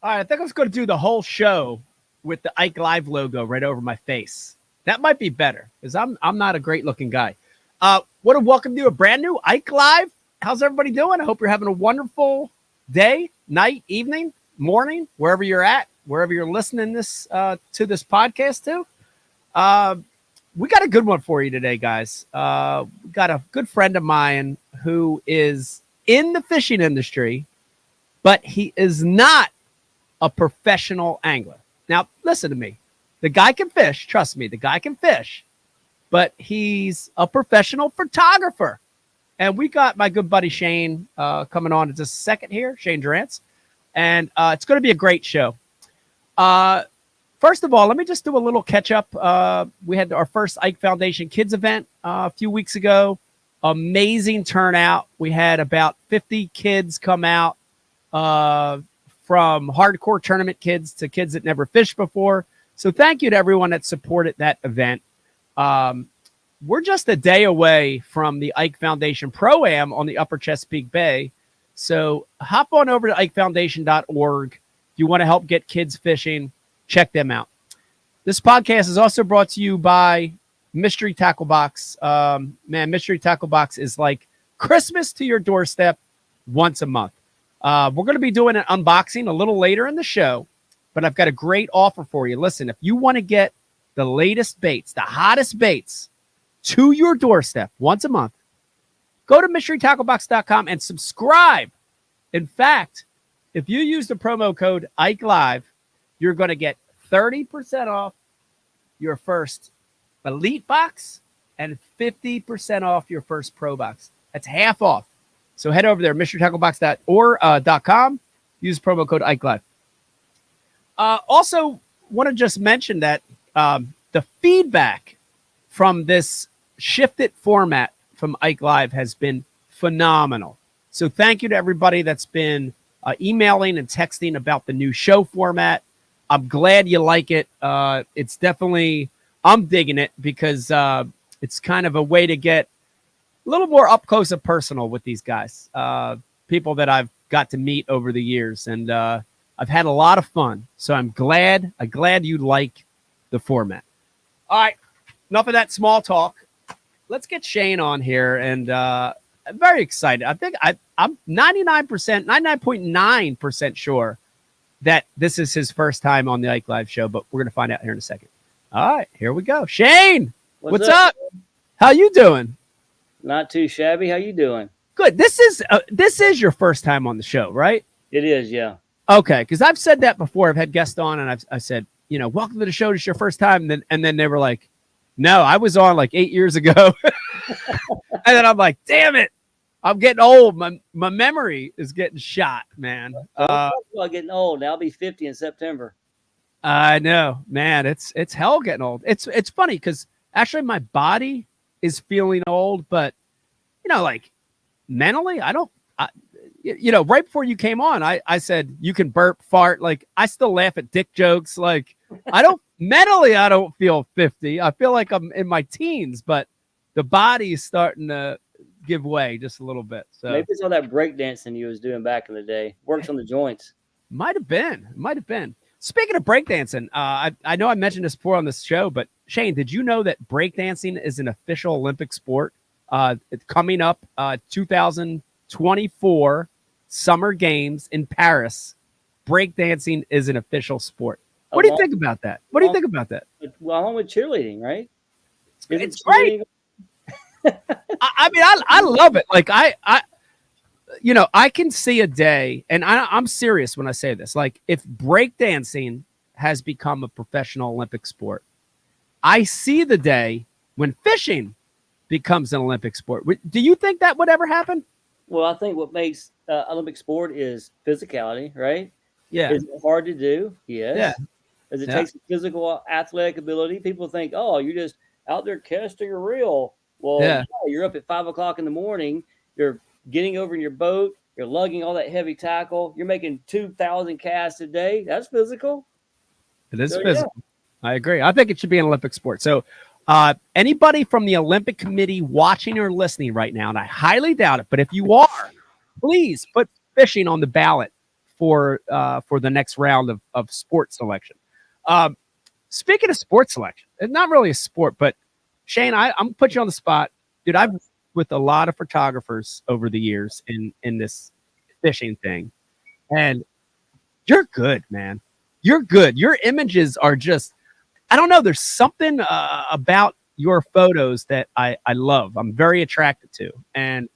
All right, I think I was going to do the whole show with the Ike Live logo right over my face. That might be better because I'm not a great looking guy. Want to welcome you to a brand new Ike Live. How's everybody doing? I hope you're having a wonderful day, night, evening, morning, wherever you're at, wherever you're listening this to this podcast to. We got a good one for you today, guys. We got a good friend of mine who is in the fishing industry, but he is not a professional angler. Now, listen to me. The guy can fish. Trust me, the guy can fish, but he's a professional photographer. And we got my good buddy Shane coming on in just a second here, Shane Durrance. And it's going to be a great show. First of all, let me just do a little catch up. We had our first Ike Foundation Kids event a few weeks ago. Amazing turnout. We had about 50 kids come out from hardcore tournament kids to kids that never fished before. So thank you to everyone that supported that event. We're just a day away from the Ike Foundation Pro-Am on the Upper Chesapeake Bay. So hop on over to ikefoundation.org. If you want to help get kids fishing, check them out. This podcast is also brought to you by Mystery Tackle Box. Man, Mystery Tackle Box is like Christmas to your doorstep once a month. We're going to be doing an unboxing a little later in the show, but I've got a great offer for you. Listen, if you want to get the latest baits, the hottest baits to your doorstep once a month, go to mysterytacklebox.com and subscribe. In fact, if you use the promo code Ike Live, you're going to get 30% off your first Elite box and 50% off your first Pro box. That's half off. So head over there, mysterytacklebox.com. Use promo code Ike Live. Also, want to just mention that the feedback from this shifted format from Ike Live has been phenomenal. So thank you to everybody that's been emailing and texting about the new show format. I'm glad you like it. It's definitely, I'm digging it because it's kind of a way to get a little more up close and personal with these guys, people that I've got to meet over the years. And I've had a lot of fun. So I'm glad you like the format. All right. Enough of that small talk. Let's get Shane on here. And I'm very excited. I think I'm 99.9% sure that this is his first time on the Ike Live show, but we're going to find out here in a second. All right, here we go. Shane, what's up? How you doing? Not too shabby. How you doing? Good. This is your first time on the show, right? It is, yeah. Okay, because I've said that before. I've had guests on, and I said, welcome to the show. It's your first time, and then they were like, no, I was on like 8 years ago, and then I'm like, damn it, I'm getting old. My memory is getting shot, man. Well, getting old. I'll be 50 in September. I know, man. It's hell getting old. It's funny because actually my body is feeling old, but like mentally, right before you came on, I said you can burp, fart. Like I still laugh at dick jokes. Like I don't feel 50. I feel like I'm in my teens, but the body is starting to give way just a little bit. So maybe it's all that breakdancing you was doing back in the day. Works on the joints. Might have been. Speaking of breakdancing, I know I mentioned this before on this show, but Shane, did you know that breakdancing is an official Olympic sport? It's coming up 2024 Summer Games in Paris. Breakdancing is an official sport. What do you think about that? Well, along with cheerleading, right? It's great. I mean, I love it. Like I can see a day, and I'm serious when I say this. Like, if breakdancing has become a professional Olympic sport, I see the day when fishing becomes an Olympic sport. Do you think that would ever happen? Well, I think what makes Olympic sport is physicality, right? Yeah. Is it hard to do? Yes. Yeah. Does it take physical athletic ability? People think, oh, you're just out there casting a reel. Well, yeah, you're up at 5 o'clock in the morning. You're getting over in your boat. You're lugging all that heavy tackle. You're making 2,000 casts a day. That's physical. It is physical. Yeah. I agree. I think it should be an Olympic sport. So anybody from the Olympic Committee watching or listening right now, and I highly doubt it, but if you are, please put fishing on the ballot for the next round of sports selection. Speaking of sports selection, it's not really a sport, but Shane, I'm gonna put you on the spot, dude. I've with a lot of photographers over the years in this fishing thing, and you're good, man. You're good. Your images are just, I don't know. There's something about your photos that I love. I'm very attracted to, and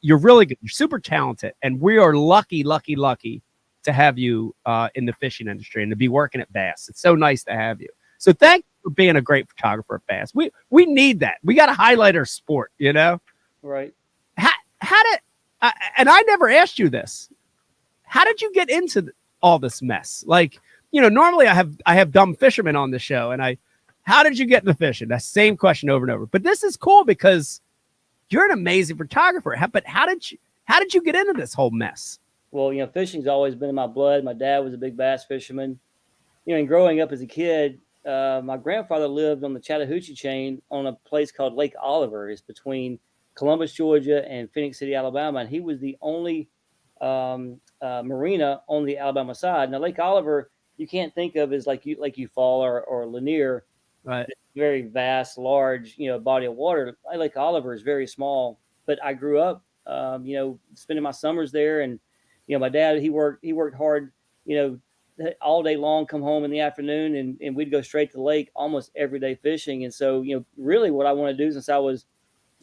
you're really good. You're super talented, and we are lucky to have you in the fishing industry and to be working at Bass. It's so nice to have you. So thank you for being a great photographer at Bass. We need that. We got to highlight our sport, you know? Right. How did, and I never asked you this. How did you get into all this mess? Like, you know, normally I have dumb fishermen on the show, and how did you get into fishing? That same question over and over. But this is cool because you're an amazing photographer. But how did you get into this whole mess? Well, you know, fishing's always been in my blood. My dad was a big bass fisherman. You know, and growing up as a kid, my grandfather lived on the Chattahoochee chain on a place called Lake Oliver. It's between Columbus, Georgia, and Phoenix City, Alabama. And he was the only marina on the Alabama side. Now, Lake Oliver, you can't think of as like Fall or Lanier, Right. Very vast, large, you know, body of water. Lake Oliver is very small. But I grew up, you know, spending my summers there, and you know, my dad, he worked hard, you know, all day long, come home in the afternoon, and we'd go straight to the lake almost every day fishing. And so, you know, really what I want to do since I was,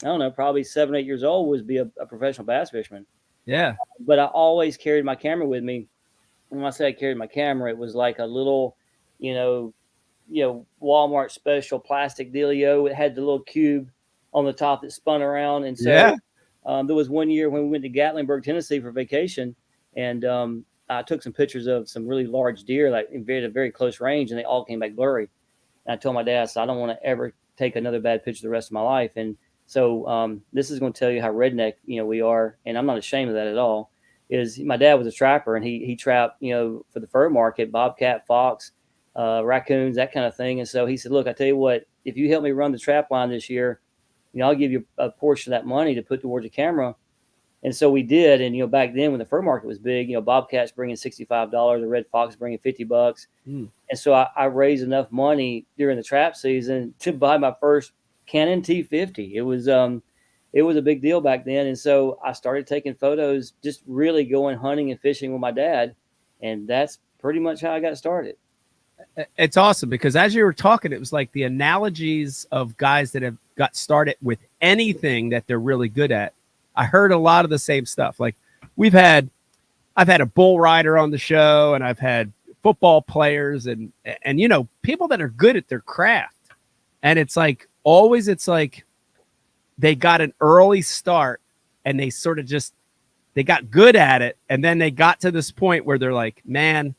I don't know, probably 7 or 8 years old was be a professional bass fisherman. Yeah. But I always carried my camera with me. And when I say I carried my camera, it was like a little, you know, Walmart special plastic dealio. It had the little cube on the top that spun around. And so there was one year when we went to Gatlinburg, Tennessee for vacation, and I took some pictures of some really large deer, like in a very close range, and they all came back blurry. And I told my dad, so I don't want to ever take another bad picture the rest of my life. And so this is going to tell you how redneck, you know, we are, and I'm not ashamed of that at all. Is my dad was a trapper, and he trapped, you know, for the fur market, bobcat, fox, raccoons, that kind of thing. And so he said, look, I tell you what, if you help me run the trap line this year, you know, I'll give you a portion of that money to put towards a camera. And so we did. And, you know, back then when the fur market was big, you know, bobcats bringing $65, a red fox bringing $50. And so I raised enough money during the trap season to buy my first Canon T50. It was a big deal back then. And so I started taking photos, just really going hunting and fishing with my dad. And that's pretty much how I got started. It's awesome because as you were talking, it was like the analogies of guys that have got started with anything that they're really good at. I heard a lot of the same stuff. Like I've had a bull rider on the show, and I've had football players and you know, people that are good at their craft. And it's like always, it's like they got an early start and they sort of they got good at it. And then they got to this point where they're like, man,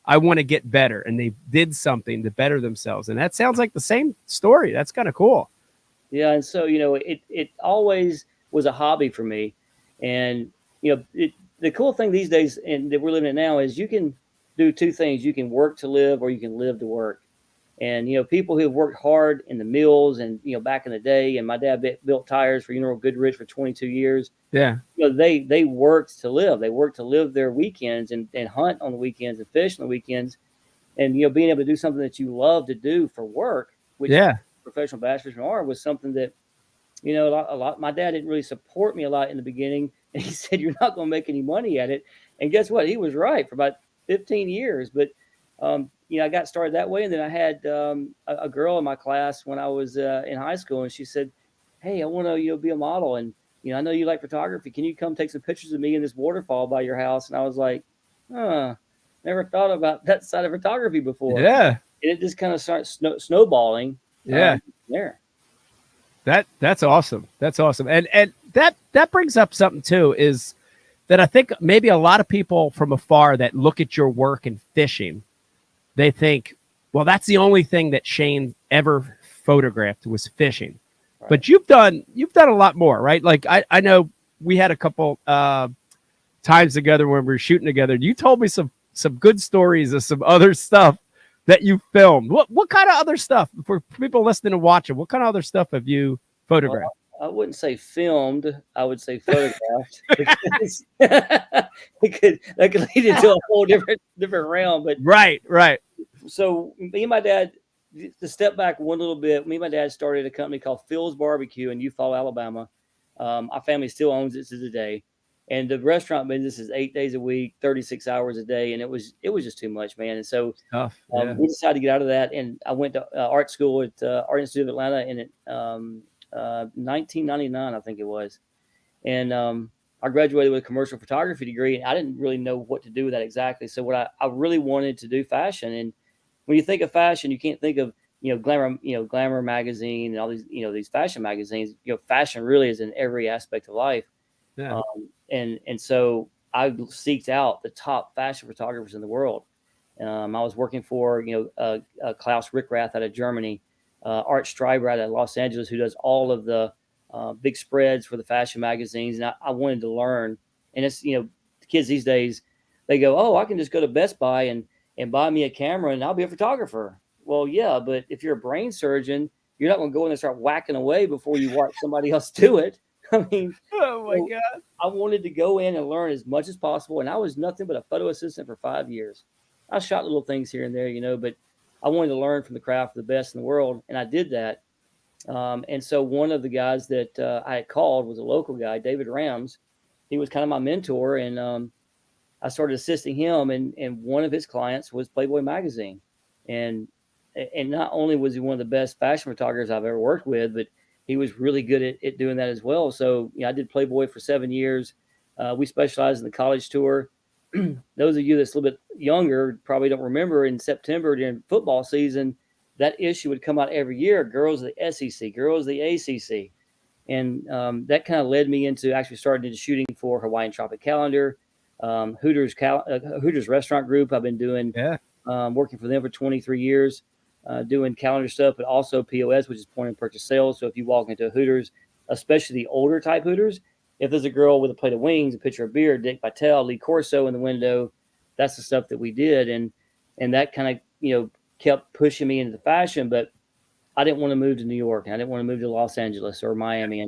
I want to get better. And they did something to better themselves. And that sounds like the same story. That's kind of cool. Yeah. And so, you know, it always was a hobby for me. And, you know, the cool thing these days and that we're living in now is you can do two things. You can work to live, or you can live to work. And, you know, people who have worked hard in the mills and, you know, back in the day, and my dad built tires for Universal Goodrich for 22 years. Yeah. You know, they worked to live. They worked to live their weekends and hunt on the weekends and fish on the weekends. And, you know, being able to do something that you love to do for work, which professional bass fishermen are, was something that, you know, a lot. My dad didn't really support me a lot in the beginning. And he said, you're not going to make any money at it. And guess what? He was right for about 15 years. But, you know, I got started that way. And then I had a girl in my class when I was in high school. And she said, hey, I want to, you know, be a model. And, you know, I know you like photography. Can you come take some pictures of me in this waterfall by your house? And I was like, never thought about that side of photography before. Yeah. And it just kind of starts snowballing. Yeah. There. That's awesome. That's awesome. And that brings up something too, is that I think maybe a lot of people from afar that look at your work in fishing, they think, well, that's the only thing that Shane ever photographed was fishing. Right. But you've done a lot more, right? Like I know we had a couple times together when we were shooting together. You told me some good stories of some other stuff that you filmed. What kind of other stuff for people listening and watching? What kind of other stuff have you photographed? I wouldn't say filmed, I would say photographed because that could lead into a whole different realm. But Right. so me and my dad, to step back one little bit, me and my dad started a company called Phil's Barbecue in Eufaula, Alabama. Our family still owns it to today, and the restaurant business is 8 days a week, 36 hours a day, and it was just too much, man. And so Tough. Yeah. we decided to get out of that, and I went to art school at Art Institute of Atlanta in 1999, I think it was, and I graduated with a commercial photography degree. And I didn't really know what to do with that exactly. So what I really wanted to do fashion, and when you think of fashion, you can't think of Glamour magazine and all these these fashion magazines. Fashion really is in every aspect of life. Yeah. And so I seeked out the top fashion photographers in the world. I was working for Klaus Rickrath out of Germany, Art Streiber out of Los Angeles, who does all of the big spreads for the fashion magazines, and I wanted to learn. And it's the kids these days, they go, oh, I can just go to Best Buy and buy me a camera and I'll be a photographer. Well, yeah, but if you're a brain surgeon, you're not going to go in and start whacking away before you watch somebody else do it. I mean, Oh my so God. I wanted to go in and learn as much as possible. And I was nothing but a photo assistant for 5 years. I shot little things here and there, but I wanted to learn from the craft of the best in the world. And I did that. And so one of the guys that I had called was a local guy, David Rams. He was kind of my mentor. And I started assisting him. And one of his clients was Playboy magazine. And not only was he one of the best fashion photographers I've ever worked with, but he was really good at doing that as well. So, I did Playboy for 7 years. We specialized in the college tour. Those of you that's a little bit younger probably don't remember, in September during football season, that issue would come out every year, girls of the SEC, girls of the ACC. And that kind of led me into actually starting into shooting for Hawaiian Tropic Calendar, Hooters Restaurant Group. I've been doing Yeah. working for them for 23 years, doing calendar stuff, but also POS, which is point of purchase sales. So if you walk into a Hooters, especially the older type Hooters, if there's a girl with a plate of wings, a pitcher of beer, Dick Vitale, Lee Corso in the window, that's the stuff that we did. And that kind of, kept pushing me into the fashion, but I didn't want to move to New York, and I didn't want to move to Los Angeles or Miami.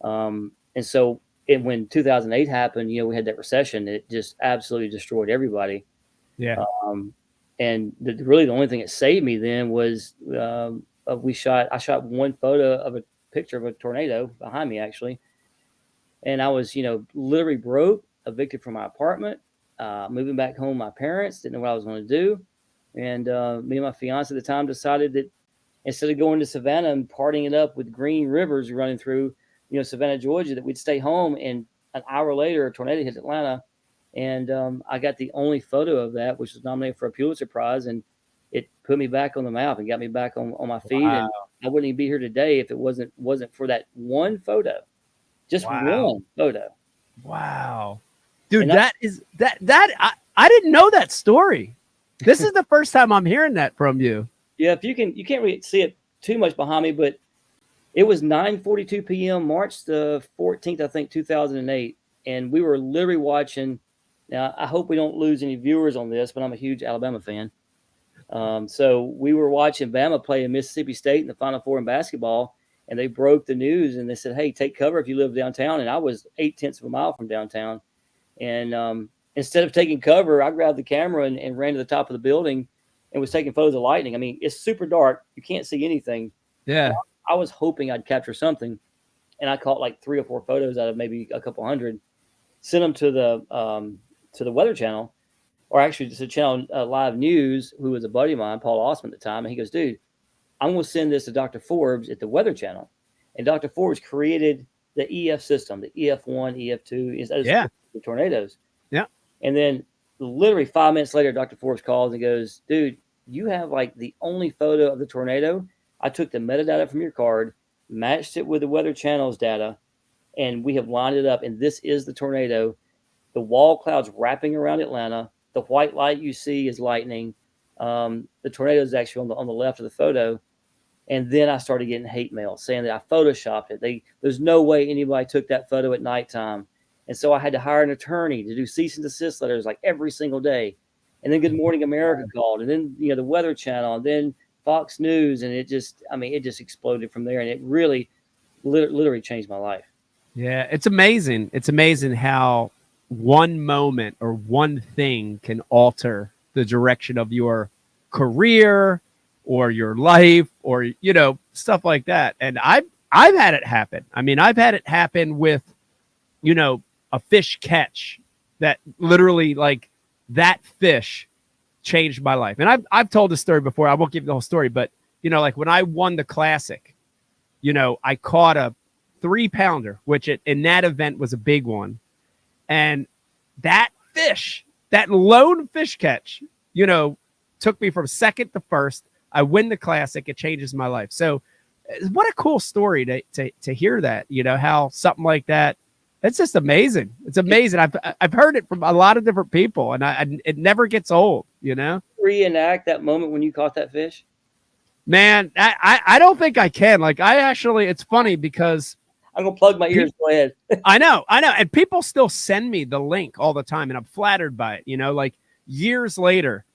And so when 2008 happened, we had that recession. It just absolutely destroyed everybody. Yeah. And really the only thing that saved me then was I shot one photo of a picture of a tornado behind me, actually. And I was, literally broke, evicted from my apartment, moving back home with my parents, didn't know what I was going to do. And me and my fiance at the time decided that instead of going to Savannah and partying it up with green rivers running through, Savannah, Georgia, that we'd stay home. And an hour later, a tornado hit Atlanta. And I got the only photo of that, which was nominated for a Pulitzer Prize. And it put me back on the map and got me back on my feet. Wow. And I wouldn't even be here today if it wasn't for that one photo. Just one photo. Wow. Dude, And I didn't know that story. This is the first time I'm hearing that from you. Yeah, if you can't really see it too much behind me, but it was 9:42 p.m. March the 14th, I think, 2008, and we were literally watching. Now, I hope we don't lose any viewers on this, but I'm a huge Alabama fan. So we were watching Bama play in Mississippi State in the Final Four in basketball, and they broke the news and they said, "Hey, take cover if you live downtown." And I was 0.8 of a mile from downtown, and instead of taking cover, I grabbed the camera and ran to the top of the building and was taking photos of lightning. I mean, it's super dark; you can't see anything. Yeah. I was hoping I'd capture something, and I caught like 3 or 4 photos out of maybe a couple hundred. Sent them to the Weather Channel, or actually just a channel, Live News, who was a buddy of mine, Paul Osman at the time, and he goes, "Dude, I'm going to send this to Dr. Forbes at the Weather Channel," and Dr. Forbes created the EF system, the EF1, EF2, is the tornadoes. Yeah. And then literally 5 minutes later, Dr. Forbes calls and goes, "Dude, you have like the only photo of the tornado. I took the metadata from your card, matched it with the Weather Channel's data, and we have lined it up. And this is the tornado. The wall clouds wrapping around Atlanta. The white light you see is lightning. The tornado is actually on the left of the photo." And then I started getting hate mail saying that I photoshopped it. There's no way anybody took that photo at nighttime. And so I had to hire an attorney to do cease and desist letters like every single day. And then Good Morning America called, and then the Weather Channel, and then Fox News, and it just exploded from there. And it really, literally changed my life. Yeah, it's amazing. It's amazing how one moment or one thing can alter the direction of your career or your life or stuff like that. And I've had it happen. I mean, I've had it happen with a fish catch that literally like that fish changed my life. And I've told this story before. I won't give you the whole story, but like when I won the classic, I caught a 3-pounder, which in that event was a big one. And that fish, that lone fish catch, took me from second to first. I win the classic. It changes my life. So what a cool story to hear that, how something like that. It's just amazing. It's amazing. I've heard it from a lot of different people, and it never gets old, Reenact that moment when you caught that fish. Man, I don't think I can. Like it's funny because I'm gonna plug my ears. Go ahead. I know, and people still send me the link all the time, and I'm flattered by it. Like years later,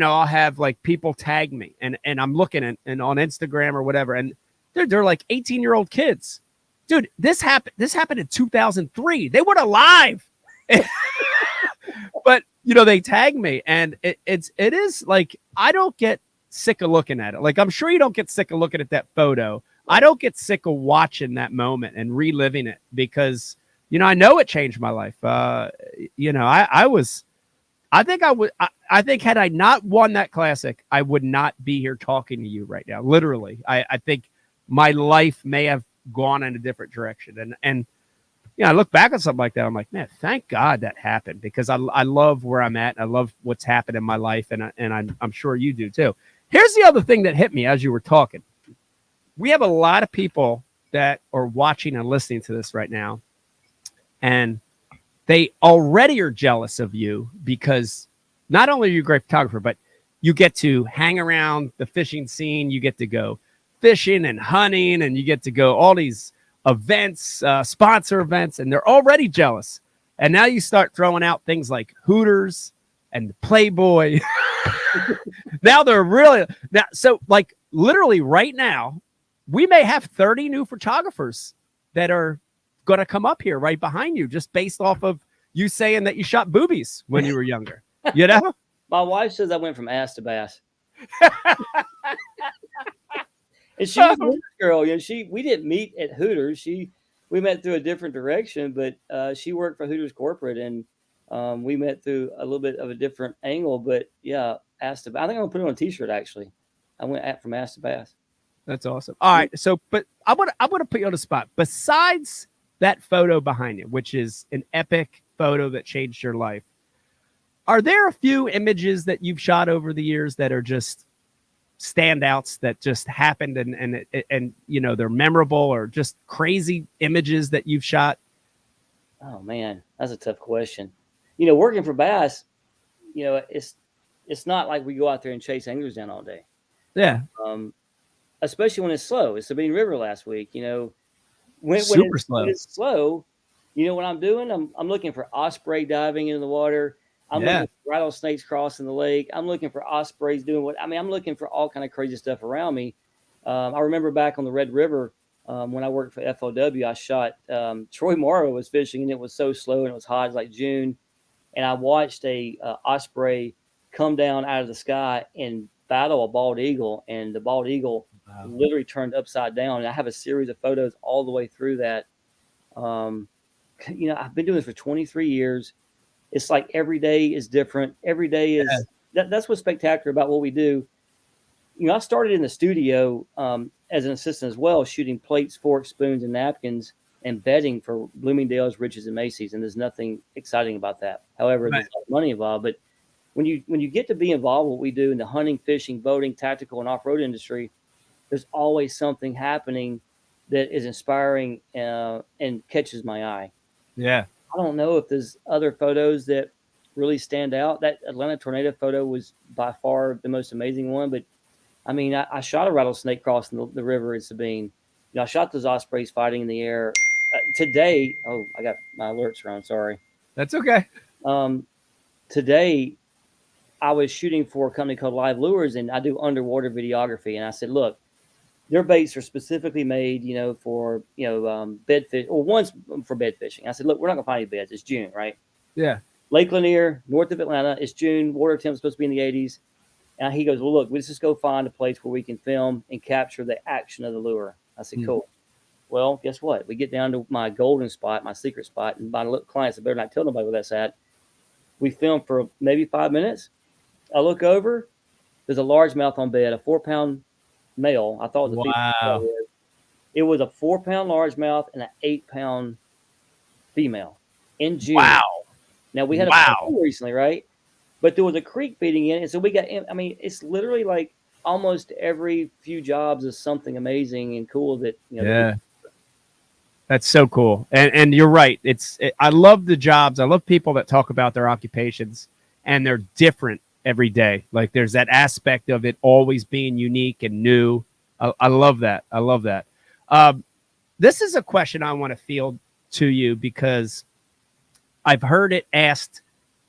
I'll have like people tag me, and I'm looking and on Instagram or whatever, and they're like 18-year-old kids. Dude, this happened in 2003. They weren't alive. But they tag me, and it is like I don't get sick of looking at it. Like I'm sure you don't get sick of looking at that photo. I don't get sick of watching that moment and reliving it because I know it changed my life. I think had I not won that classic, I would not be here talking to you right now. Literally, I think my life may have gone in a different direction. And I look back at something like that. I'm like, man, thank God that happened because I love where I'm at. And I love what's happened in my life. And I'm sure you do too. Here's the other thing that hit me as you were talking. We have a lot of people that are watching and listening to this right now. And they already are jealous of you because not only are you a great photographer, but you get to hang around the fishing scene. You get to go fishing and hunting, and you get to go all these events, sponsor events, and they're already jealous. And now you start throwing out things like Hooters and Playboy. Now they're really now. So like literally right now, we may have 30 new photographers that are going to come up here right behind you just based off of you saying that you shot boobies when you were younger. My wife says I went from ass to bass. And she's a Hooters girl. We didn't meet at Hooters. We met through a different direction, but she worked for Hooters corporate, and we met through a little bit of a different angle. But yeah, ass to bass. I think I'm gonna put it on a T-shirt. Actually, I went from ass to bass. That's awesome. All right, so but I want to put you on the spot. Besides that photo behind you, which is an epic photo that changed your life, are there a few images that you've shot over the years that are just standouts that just happened and they're memorable or just crazy images that you've shot? Oh man, that's a tough question. Working for Bass, it's not like we go out there and chase anglers down all day. Yeah. Especially when it's slow. It's Sabine River last week. When it's slow, what I'm doing? I'm looking for osprey diving into the water. I'm looking for rattlesnakes crossing the lake. I'm looking for ospreys doing I'm looking for all kind of crazy stuff around me. I remember back on the Red River when I worked for FOW, I shot Troy Morrow was fishing, and it was so slow and it was hot. It was like June, and I watched a osprey come down out of the sky and battle a bald eagle, and the bald eagle literally turned upside down. And I have a series of photos all the way through that. I've been doing this for 23 years. It's like every day is different. Every day is that's what's spectacular about what we do. I started in the studio as an assistant as well, shooting plates, forks, spoons, and napkins, and bedding for Bloomingdale's, Riches, and Macy's. And there's nothing exciting about that. However, there's a lot of money involved. But when you get to be involved in what we do in the hunting, fishing, boating, tactical, and off-road industry, there's always something happening that is inspiring and catches my eye. Yeah. I don't know if there's other photos that really stand out. That Atlanta tornado photo was by far the most amazing one. But I mean, I shot a rattlesnake crossing the river at Sabine. I shot those ospreys fighting in the air. Today, I got my alerts wrong. Sorry. That's okay. Today, I was shooting for a company called Live Lures, and I do underwater videography. And I said, look, their baits are specifically made, for bed fish, or one's for bed fishing. I said, look, we're not gonna find any beds. It's June, right? Yeah. Lake Lanier, north of Atlanta. It's June. Water temp's supposed to be in the 80s. And he goes, well, look, let's just go find a place where we can film and capture the action of the lure. I said, cool. Well, guess what? We get down to my golden spot, my secret spot, and my clients, I better not tell nobody where that's at. We film for maybe 5 minutes. I look over. There's a largemouth on bed, a 4-pound male. I thought it was a Wow. female. It was a 4-pound largemouth and an 8-pound female in June. Wow. Now, we had a pool recently, right? But there was a creek feeding in, and so we got. I mean, it's literally like almost every few jobs is something amazing and cool that Yeah. That's so cool. And you're right. I love the jobs. I love people that talk about their occupations and they're different every day. Like there's that aspect of it always being unique and new. I love that. I love that. This is a question I want to field to you because I've heard it asked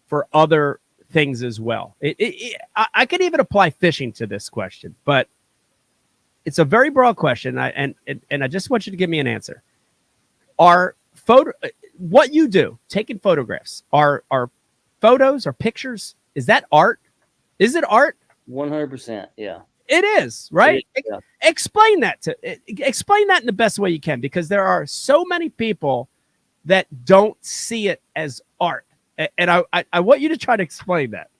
for other things as well. I could even apply fishing to this question, but it's a very broad question. And I just want you to give me an answer. What you do, taking photographs, are photos or pictures? Is that art? Is it art? 100%. Yeah. It is, right? Yeah. Explain that in the best way you can, because there are so many people that don't see it as art. And I want you to try to explain that.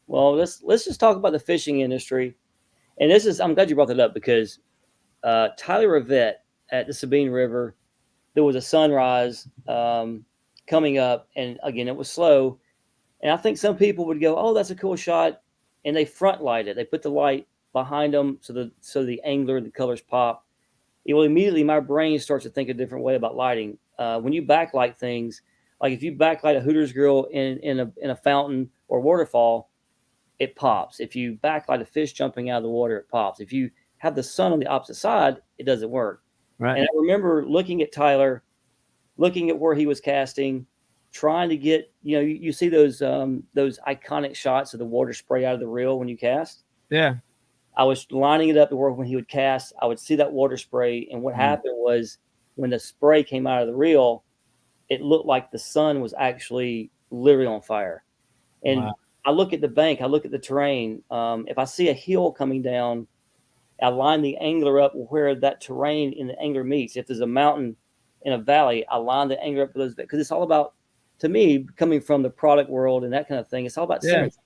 Well, let's just talk about the fishing industry. And I'm glad you brought that up because Tyler Rivette at the Sabine River, there was a sunrise coming up, and again, it was slow. And I think some people would go, "Oh, that's a cool shot," and they front light it. They put the light behind them so the angler, the colors pop. It will immediately, my brain starts to think a different way about lighting. When you backlight things, like if you backlight a Hooters grill in a fountain or waterfall, it pops. If you backlight a fish jumping out of the water, it pops. If you have the sun on the opposite side, it doesn't work. Right. And I remember looking at Tyler, looking at where he was casting, trying to get, you see those iconic shots of the water spray out of the reel when you cast. Yeah. I was lining it up to where when he would cast, I would see that water spray. And what happened was when the spray came out of the reel, it looked like the sun was actually literally on fire. And I look at the bank, I look at the terrain. If I see a hill coming down, I line the angler up where that terrain in the angler meets. If there's a mountain in a valley, I line the angler up with those, because it's all about, to me, coming from the product world and that kind of thing, it's all about symmetry.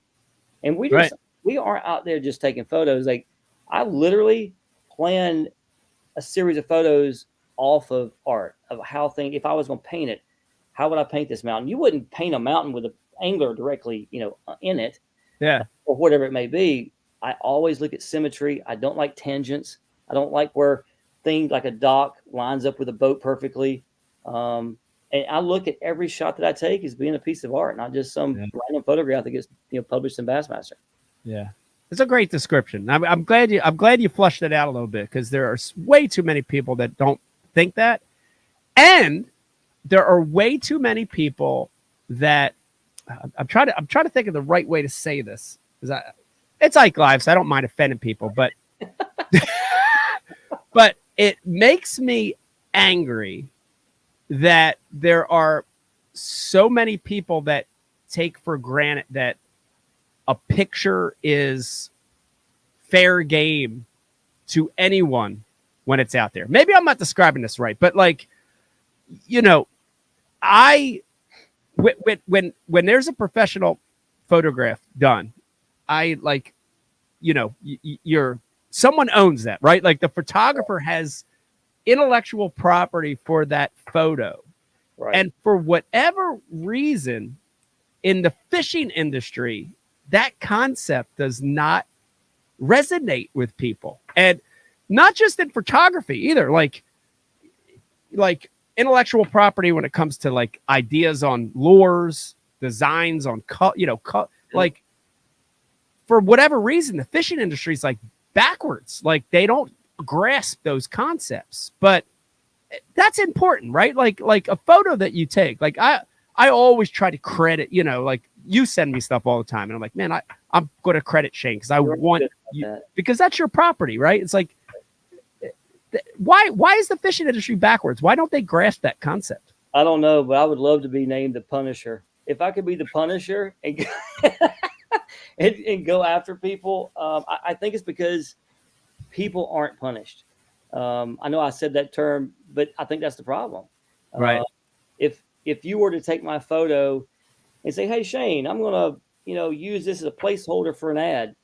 And we aren't out there just taking photos. Like I literally planned a series of photos off of art, of if I was going to paint it, how would I paint this mountain? You wouldn't paint a mountain with an angler directly, in it. Yeah. Or whatever it may be. I always look at symmetry. I don't like tangents. I don't like where things like a dock lines up with a boat perfectly. And I look at every shot that I take as being a piece of art, not just some random photograph that gets published in Bassmaster. Yeah, it's a great description. I'm glad you flushed it out a little bit, because there are way too many people that don't think that, and there are way too many people that I'm trying to think of the right way to say this, because it's Ike Live, so I don't mind offending people, but but it makes me angry that there are so many people that take for granted that a picture is fair game to anyone when it's out there. Maybe I'm not describing this right, but like, when there's a professional photograph done, I like, someone owns that, right? Like the photographer has intellectual property for that photo. Right. And for whatever reason in the fishing industry, that concept does not resonate with people. And not just in photography either, like intellectual property when it comes to like ideas on lures, designs on like for whatever reason, the fishing industry is like backwards. Like they don't grasp those concepts, but that's important, right? Like a photo that you take, like I always try to credit, like you send me stuff all the time. And I'm like, man, I'm going to credit Shane because I want you, because that's your property, right? It's like, why is the fishing industry backwards? Why don't they grasp that concept? I don't know, but I would love to be named the Punisher. If I could be the Punisher and and go after people, I think it's because people aren't punished. I know I said that term, but I think that's the problem. Right. If you were to take my photo and say, "Hey Shane, I'm gonna use this as a placeholder for an ad,"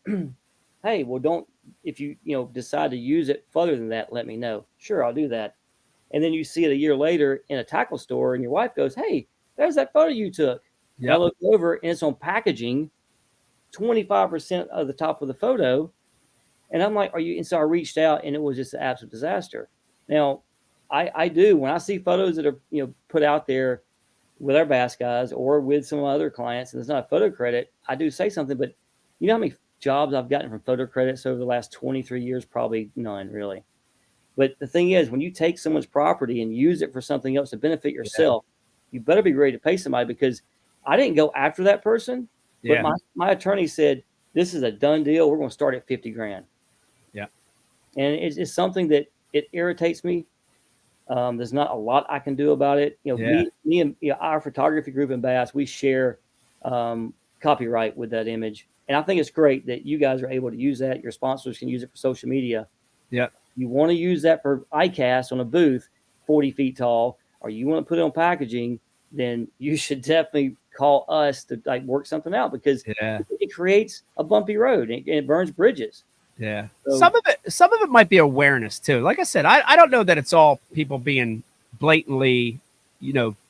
hey, well, don't if you decide to use it further than that, let me know. Sure, I'll do that. And then you see it a year later in a tackle store, and your wife goes, "Hey, there's that photo you took." And I Yep. look over, and it's on packaging, 25% of the top of the photo. And I'm like, "Are you?" And so I reached out, and it was just an absolute disaster. Now, I do when I see photos that are put out there with our bass guys or with some other clients, and it's not a photo credit, I do say something. But you know how many jobs I've gotten from photo credits over the last 23 years? Probably none, really. But the thing is, when you take someone's property and use it for something else to benefit yourself, you better be ready to pay somebody, because I didn't go after that person, but Yeah. my attorney said, "This is a done deal. We're going to start at 50 grand." Yeah. And it's something that it irritates me. There's not a lot I can do about it. Yeah. Me and our photography group in Bass, we share copyright with that image. And I think it's great that you guys are able to use that. Your sponsors can use it for social media. Yeah. You want to use that for ICAST on a booth 40 feet tall, or you want to put it on packaging, then you should definitely call us to work something out, because Yeah. it creates a bumpy road and it burns bridges. Yeah. So, Some of it might be awareness too. Like I said, I don't know that it's all people being blatantly,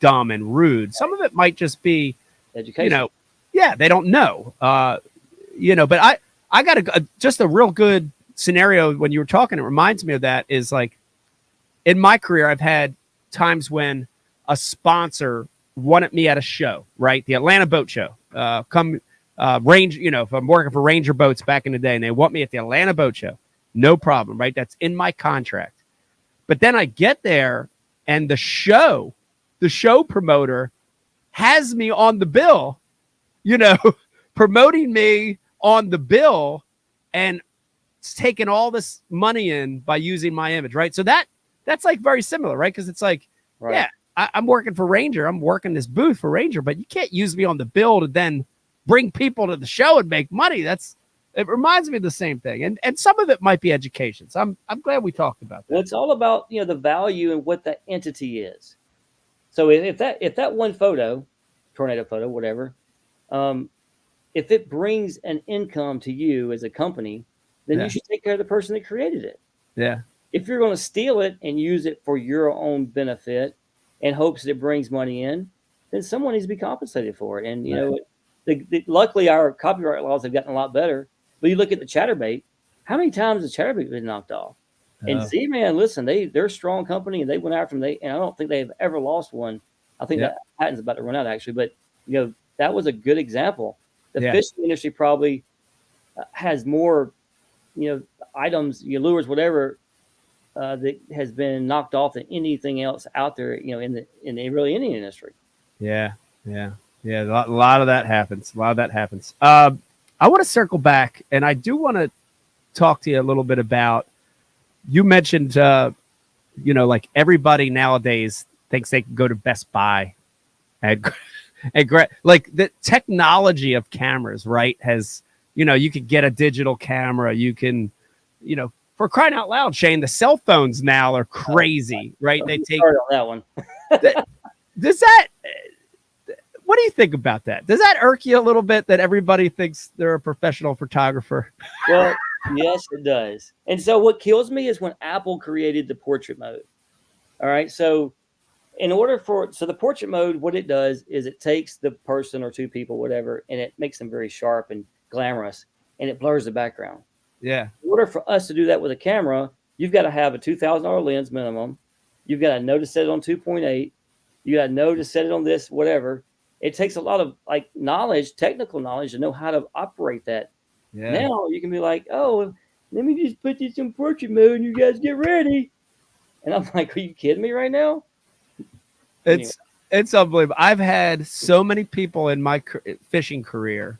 dumb and rude. Some of it might just be, education. Yeah, they don't know. But I got just a real good scenario when you were talking. It reminds me of that is like in my career, I've had times when a sponsor wanted me at a show, right? The Atlanta Boat Show, Range, if I'm working for Ranger Boats back in the day and they want me at the Atlanta Boat Show, no problem, right? That's in my contract. But then I get there and the show promoter has me on the bill, promoting me on the bill, and it's taking all this money in by using my image, right? So that's like very similar, right? Because it's like, Right. yeah, I'm working for Ranger. I'm working this booth for Ranger, but you can't use me on the bill to then bring people to the show and make money. It reminds me of the same thing. And some of it might be education. So I'm glad we talked about that. Well, it's all about the value and what that entity is. So if that one photo, tornado photo, whatever, if it brings an income to you as a company, then Yeah. you should take care of the person that created it. Yeah. If you're going to steal it and use it for your own benefit in hopes that it brings money in, then someone needs to be compensated for it. And luckily our copyright laws have gotten a lot better. But you look at the chatterbait. How many times has chatterbait been knocked off? And Z-Man, listen, they're a strong company, and they went after them. And I don't think they've ever lost one. I think that patent's about to run out, actually. But that was a good example. The fishing industry probably has more, items, lures, whatever, that has been knocked off than anything else out there, in really any industry. Yeah. Yeah. Yeah. A lot of that happens. I want to circle back, and I do want to talk to you a little bit about, you mentioned, like everybody nowadays thinks they can go to Best Buy and like the technology of cameras, right? Has, you could get a digital camera. You can, for crying out loud, Shane, the cell phones now are crazy, right? They take on that one. Does that, what do you think about that? Does that irk you a little bit that everybody thinks they're a professional photographer? Well, yes, it does. And so what kills me is when Apple created the portrait mode. All right. So the portrait mode, what it does is it takes the person or two people, whatever, and it makes them very sharp and glamorous, and it blurs the background. Yeah. In order for us to do that with a camera, you've got to have a $2,000 lens minimum. You've got to know to set it on 2.8. You got to know to set it on this, whatever. It takes a lot of knowledge, technical knowledge, to know how to operate that. Yeah. Now you can be like, "Oh, let me just put this in portrait mode and you guys get ready." And I'm like, "Are you kidding me right now?" It's unbelievable. I've had so many people in my fishing career,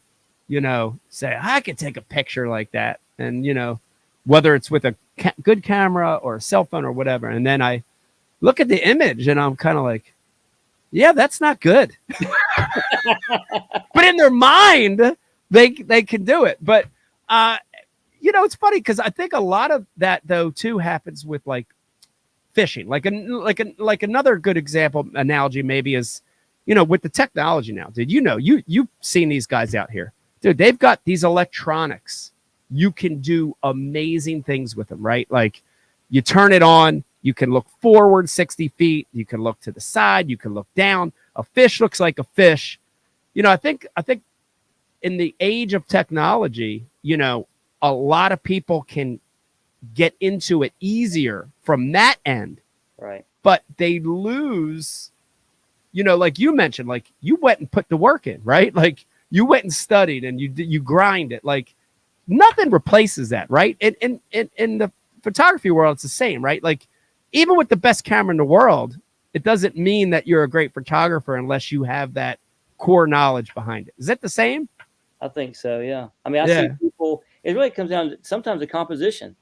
say, I could take a picture like that. And, whether it's with a good camera or a cell phone or whatever, and then I look at the image and I'm kind of like, yeah, that's not good. But in their mind, they can do it. But it's funny because I think a lot of that though too happens with like fishing. Like another good example analogy maybe is, with the technology now, dude. You've seen these guys out here, dude. They've got these electronics. You can do amazing things with them, right? Like you turn it on, you can look forward 60 feet, you can look to the side, you can look down. A fish looks like a fish. I think in the age of technology, a lot of people can get into it easier from that end. Right. But they lose, like you mentioned, like you went and put the work in, right? Like you went and studied and you grind it. Like nothing replaces that, right? In the photography world, it's the same, right? Like even with the best camera in the world, it doesn't mean that you're a great photographer unless you have that core knowledge behind it. Is that the same? I think so, yeah. I mean, I see people, it really comes down to sometimes the composition.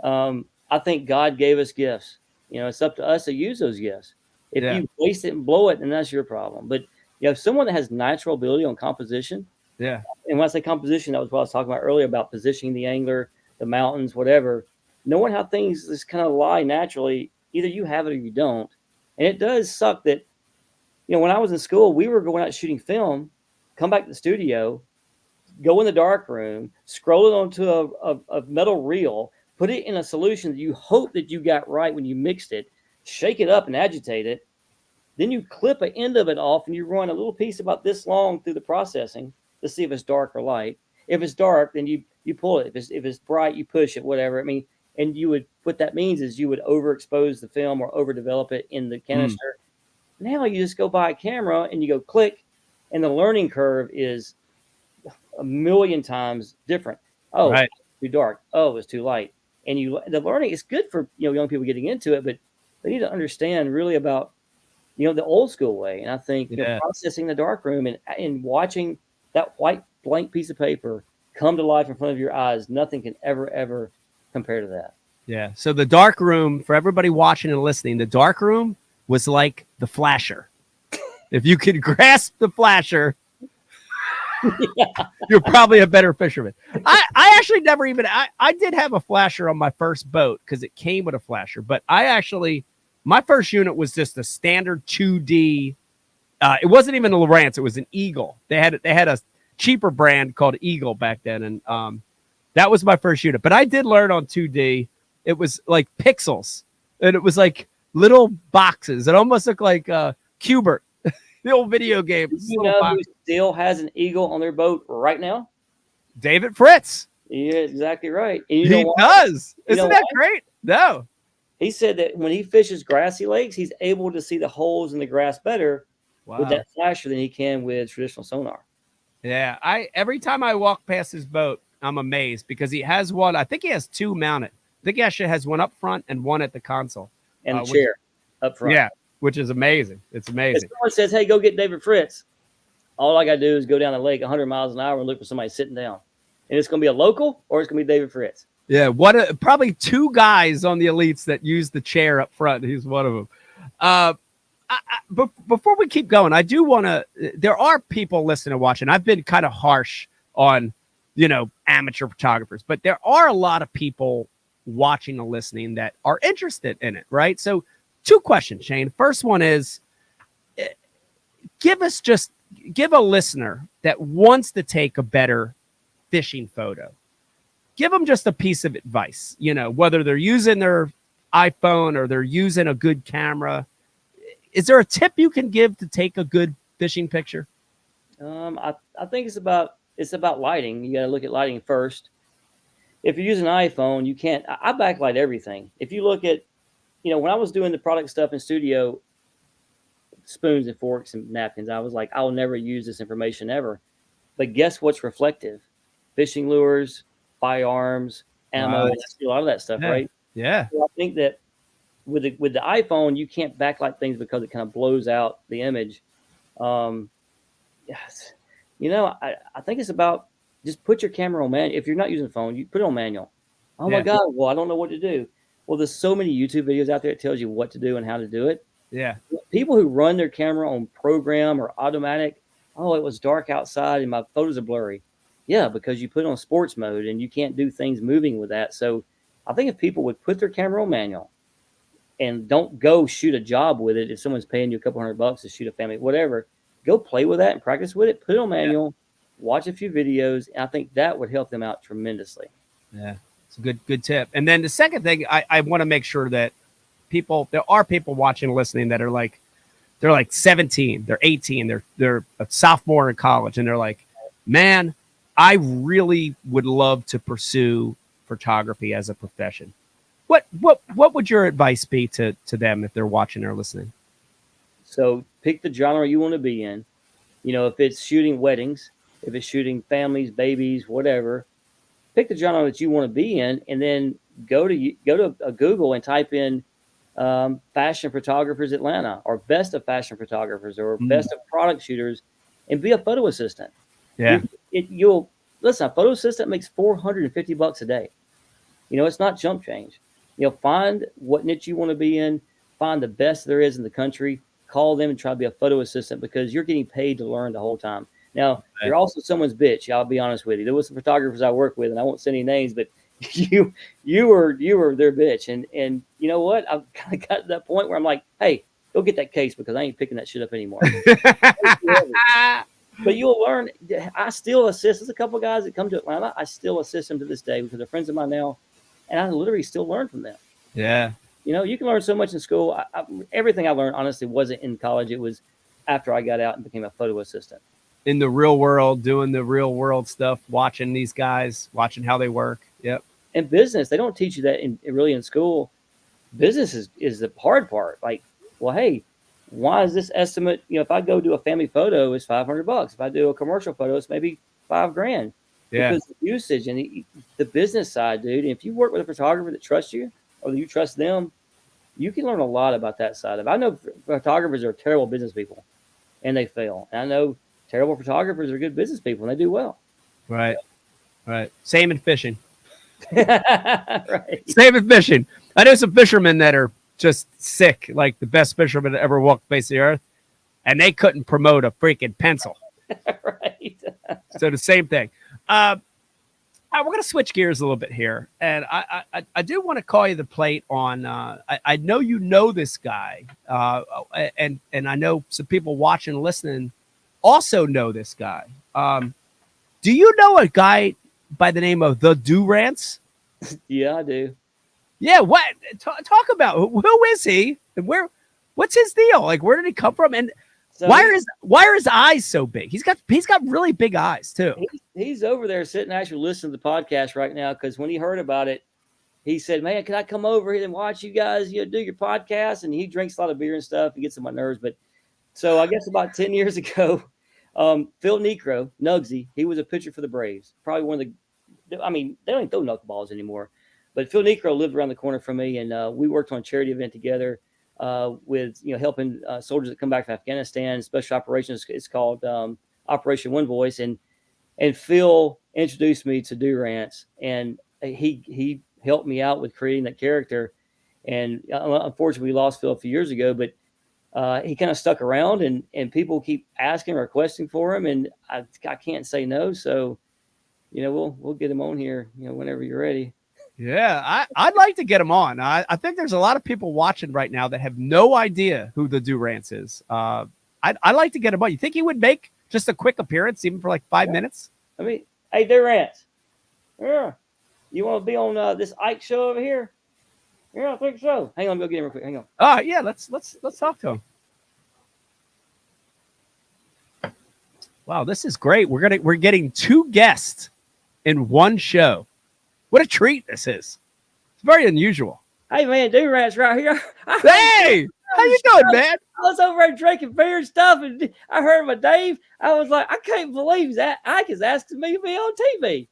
I think God gave us gifts. It's up to us to use those gifts. If you waste it and blow it, then that's your problem. But you have someone that has natural ability on composition. Yeah. And when I say composition, that was what I was talking about earlier about positioning the angler, the mountains, whatever. Knowing how things just kind of lie naturally, either you have it or you don't. And it does suck that, when I was in school, we were going out shooting film, come back to the studio, go in the dark room, scroll it onto a metal reel, put it in a solution that you hope that you got right when you mixed it, shake it up and agitate it. Then you clip an end of it off and you run a little piece about this long through the processing to see if it's dark or light. If it's dark, then you pull it. If it's bright, you push it, whatever. I mean, and what that means is you would overexpose the film or overdevelop it in the canister. Now you just go buy a camera and you go click, and the learning curve is a million times different. Oh, right. It's too dark. Oh, it's too light. And the learning is good for young people getting into it, but they need to understand really about the old school way. And I think processing the dark room and watching that white blank piece of paper come to life in front of your eyes, nothing can ever compare to that. Yeah. So the dark room, for everybody watching and listening, the dark room was like the flasher. If you could grasp the flasher, you're probably a better fisherman. I actually never even, I did have a flasher on my first boat because it came with a flasher, but my first unit was just a standard 2D. It wasn't even a Doo-rance. It was an Eagle. They had a cheaper brand called Eagle back then. And that was my first unit, but I did learn on 2D. It was like pixels and it was like little boxes. It almost looked like Cubert, the old video game. You know who still has an Eagle on their boat right now? David Fritz. Yeah, exactly right. He does. Isn't that great? No. He said that when he fishes grassy lakes, he's able to see the holes in the grass better with that flasher than he can with traditional sonar. Yeah, every time I walk past his boat, I'm amazed because he has one. I think he has two mounted. I think he actually has one up front and one at the console. And a chair up front. Yeah, which is amazing. It's amazing. If someone says, hey, go get David Fritz, all I got to do is go down the lake 100 miles an hour and look for somebody sitting down. And it's going to be a local or it's going to be David Fritz. Yeah, probably two guys on the elites that use the chair up front. He's one of them. But before we keep going, I do want to. There are people listening and watching. I've been kind of harsh on, amateur photographers, but there are a lot of people watching and listening that are interested in it, right? So, two questions, Shane. First one is, give a listener that wants to take a better fishing photo. Give them just a piece of advice, whether they're using their iPhone or they're using a good camera. Is there a tip you can give to take a good fishing picture? I think it's about lighting. You got to look at lighting first. If you're using an iPhone, you can't. I backlight everything. If you look at, when I was doing the product stuff in studio, spoons and forks and napkins, I was like, I'll never use this information ever. But guess what's reflective? Fishing lures, firearms, ammo, a lot of that stuff, right? Yeah. So I think that with the iPhone, you can't backlight things because it kind of blows out the image. Yes. I think it's about just put your camera on manual. If you're not using a phone, you put it on manual. Oh my God. Well, I don't know what to do. Well, there's so many YouTube videos out there that tells you what to do and how to do it. Yeah. People who run their camera on program or automatic, oh, it was dark outside and my photos are blurry. Yeah, because you put it on sports mode and you can't do things moving with that. So I think if people would put their camera on manual and don't go shoot a job with it, if someone's paying you a couple $100 to shoot a family, whatever, go play with that and practice with it, put it on manual, watch a few videos. And I think that would help them out tremendously. Yeah. It's a good tip. And then the second thing, I want to make sure that there are people watching and listening that are like, they're like 17, they're 18, they're a sophomore in college, and they're like, man, I really would love to pursue photography as a profession. What would your advice be to them if they're watching or listening? So pick the genre you want to be in. You know, if it's shooting weddings, if it's shooting families, babies, whatever, pick the genre that you want to be in, and then go to Google and type in fashion photographers Atlanta, or best of fashion photographers, or best of product shooters, and be a photo assistant. Yeah. You'll listen. A photo assistant makes $450 a day. You know, it's not chump change. You know, find what niche you want to be in. Find the best there is in the country. Call them and try to be a photo assistant, because you're getting paid to learn the whole time. Now, you're also someone's bitch. I'll be honest with you. There was some photographers I work with, and I won't say any names, but you were their bitch. And you know what? I've kind of got to that point where I'm like, hey, go get that case, because I ain't picking that shit up anymore. But you'll learn. I still assist. There's a couple of guys that come to Atlanta. I still assist them to this day because they're friends of mine now, and I literally still learn from them. Yeah. You know, you can learn so much in school. Everything I learned, honestly, wasn't in college. It was after I got out and became a photo assistant. In the real world, doing the real world stuff, watching these guys, watching how they work. Yep. And business, they don't teach you that really in school. Business is the hard part. Like, well, hey, why is this estimate? You know, if I go do a family photo, it's $500. If I do a commercial photo, it's maybe $5,000. Yeah. Because of usage and the business side, dude. And if you work with a photographer that trusts you, or you trust them, you can learn a lot about that side of it. I know photographers are terrible business people, and they fail. And I know terrible photographers are good business people, and they do well. Right. Right. Same in fishing. Right. Same in fishing. I know some fishermen that are just sick, like the best fishermen that ever walked the face of the earth, and they couldn't promote a freaking pencil. Right. So the same thing. We're going to switch gears a little bit here, and I do want to call you the plate on. I know you know this guy, and I know some people watching and listening also know this guy. Do you know a guy by the name of the Doo-rance? Yeah, I do. Yeah, what? Talk about who is he and what's his deal? Like, where did he come from? And so why are his eyes so big? He's got really big eyes too. He's over there sitting actually listening to the podcast right now, because when he heard about it, he said, "Man, can I come over here and watch you guys, you know, do your podcast?" And he drinks a lot of beer and stuff. He gets on my nerves, but so I guess about 10 years ago, Phil Necro, Nugsy, he was a pitcher for the Braves. Probably one of the, I mean, they don't even throw knuckleballs anymore. But Phil Necro lived around the corner from me, and we worked on a charity event together with, you know, helping soldiers that come back from Afghanistan, special operations. It's called Operation One Voice, and Phil introduced me to Doo-rance, and he helped me out with creating that character. And unfortunately, we lost Phil a few years ago, but he kind of stuck around, and people keep asking or requesting for him, and I can't say no. So, you know, we'll get him on here, you know, whenever you're ready. Yeah, I'd like to get him on. I think there's a lot of people watching right now that have no idea who the Doo-rance is. I'd like to get him on. You think he would make just a quick appearance, even for like 5 minutes? I mean, hey, Doo-rance, yeah, you want to be on this Ike show over here? Yeah, I think so. Hang on, go get him real quick. Hang on. Yeah, let's talk to him. Wow, this is great. We're getting 2 guests in one show. What a treat this is. It's very unusual. Hey, man, Doo-rance right here. Hey, how you doing, man? I was over there drinking beer and stuff, and I heard my Dave. I was like, I can't believe that Ike is asking me to be on TV.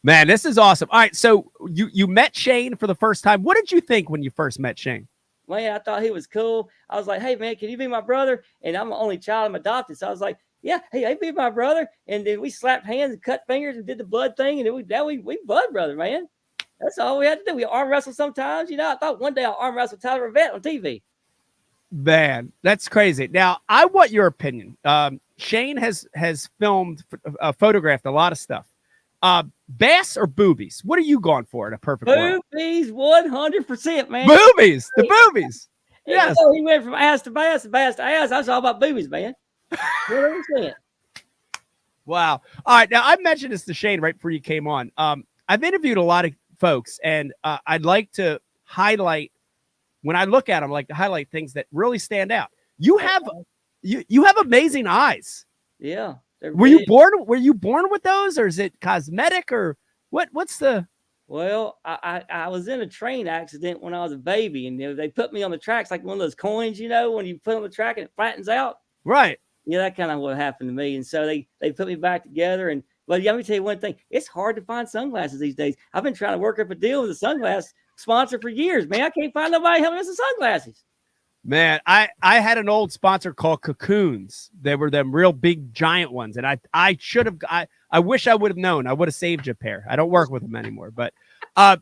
Man, this is awesome. All right, so you met Shane for the first time. What did you think when you first met Shane? Man, I thought he was cool. I was like, hey, man, can you be my brother? And I'm the only child. I'm adopted. So I was like, yeah, hey, be my brother. And then we slapped hands and cut fingers and did the blood thing. And we blood brother, man. That's all we had to do. We arm wrestle sometimes. You know, I thought one day I'll arm wrestle Tyler Vet on TV. Man, that's crazy. Now, I want your opinion. Shane has filmed, photographed a lot of stuff. Bass or boobies? What are you going for in a perfect world? Boobies, 100%, man. Boobies, the boobies. Yes. He went from ass to bass and bass to ass. That's all about boobies, man. 100%. Wow. All right. Now, I mentioned this to Shane right before you came on. I've interviewed a lot of folks, and I'd like to highlight, when I look at them, like to highlight things that really stand out. You have amazing eyes. Yeah. Were you born with those, or is it cosmetic, or what's the? Well, I was in a train accident when I was a baby, and they put me on the tracks like one of those coins, you know, when you put on the track and it flattens out. Right. Yeah, that kind of what happened to me. And so they put me back together. And but yeah, let me tell you one thing: it's hard to find sunglasses these days. I've been trying to work up a deal with a sunglass sponsor for years, man. I can't find nobody helping us with sunglasses. Man, I had an old sponsor called Cocoons. They were them real big giant ones, and I should have. I wish I would have known. I would have saved you a pair. I don't work with them anymore, but I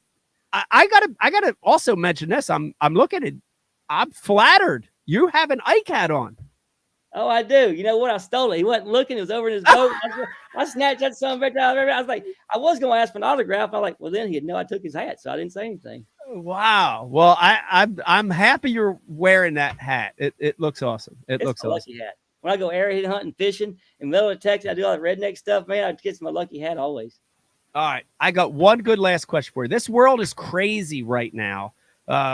gotta also mention this. I'm looking at. I'm flattered. You have an Ike hat on. Oh, I do. You know what? I stole it. He wasn't looking. It was over in his boat. I snatched that son of a bitch out of there. I was like, I was going to ask for an autograph. I was like, well, then he'd know I took his hat, so I didn't say anything. Wow. Well, I'm happy you're wearing that hat. It looks awesome. It's looks a lucky hat. When I go airhead hunting, fishing in the middle of Texas, I do all that redneck stuff, man. I get my lucky hat always. All right. I got one good last question for you. This world is crazy right now,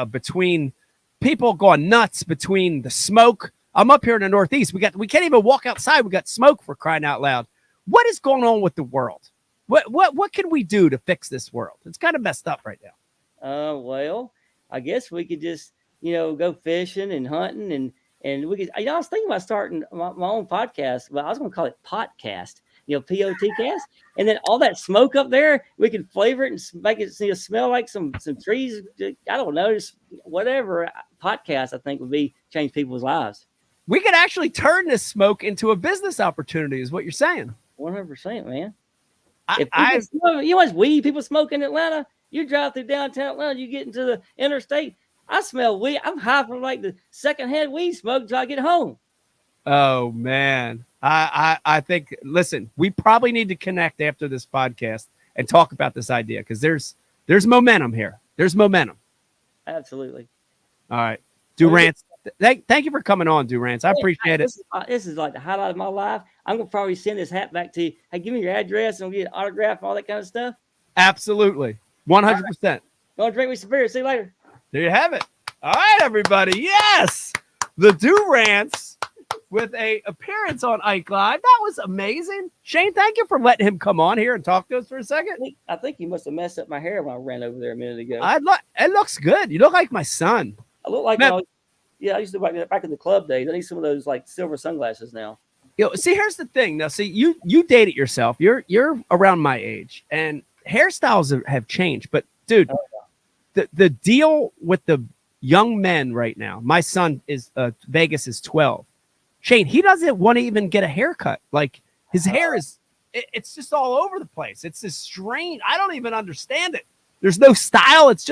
between people going nuts, between the smoke. I'm up here in the Northeast. We can't even walk outside. We got smoke, for crying out loud. What is going on with the world? What can we do to fix this world? It's kind of messed up right now. Well, I guess we could just, go fishing and hunting and we could, I was thinking about starting my own podcast, but I was going to call it Potcast, POTcast. And then all that smoke up there, we could flavor it and make it smell like some trees. I don't know, just whatever. Podcast, I think, would be change people's lives. We could actually turn this smoke into a business opportunity, is what you're saying. 100%, man. You know, weed people smoke in Atlanta. You drive through downtown Atlanta, you get into the interstate. I smell weed. I'm high from like the secondhand weed smoke until I get home. Oh man, I think. Listen, we probably need to connect after this podcast and talk about this idea, because there's momentum here. There's momentum. Absolutely. All right, Doo-rance. Thank you for coming on, Doo-rance. I appreciate it. This is like the highlight of my life. I'm gonna probably send this hat back to you. Hey, give me your address and we'll get an autograph and all that kind of stuff. Absolutely, 100%. Don't drink me some beer. See you later. There you have it. All right, everybody. Yes, the Doo-rance with a appearance on Ike Live. That was amazing. Shane, thank you for letting him come on here and talk to us for a second. I think he must have messed up my hair when I ran over there a minute ago. It looks good. You look like my son. I look like I used to back in the club days. I need some of those like silver sunglasses now. See, here's the thing. Now, see, you date it yourself. You're around my age, and hairstyles have changed. But dude, the deal with the young men right now. My son is Vegas is 12. Shane, he doesn't want to even get a haircut. Like his hair it's just all over the place. It's this strange. I don't even understand it. There's no style. It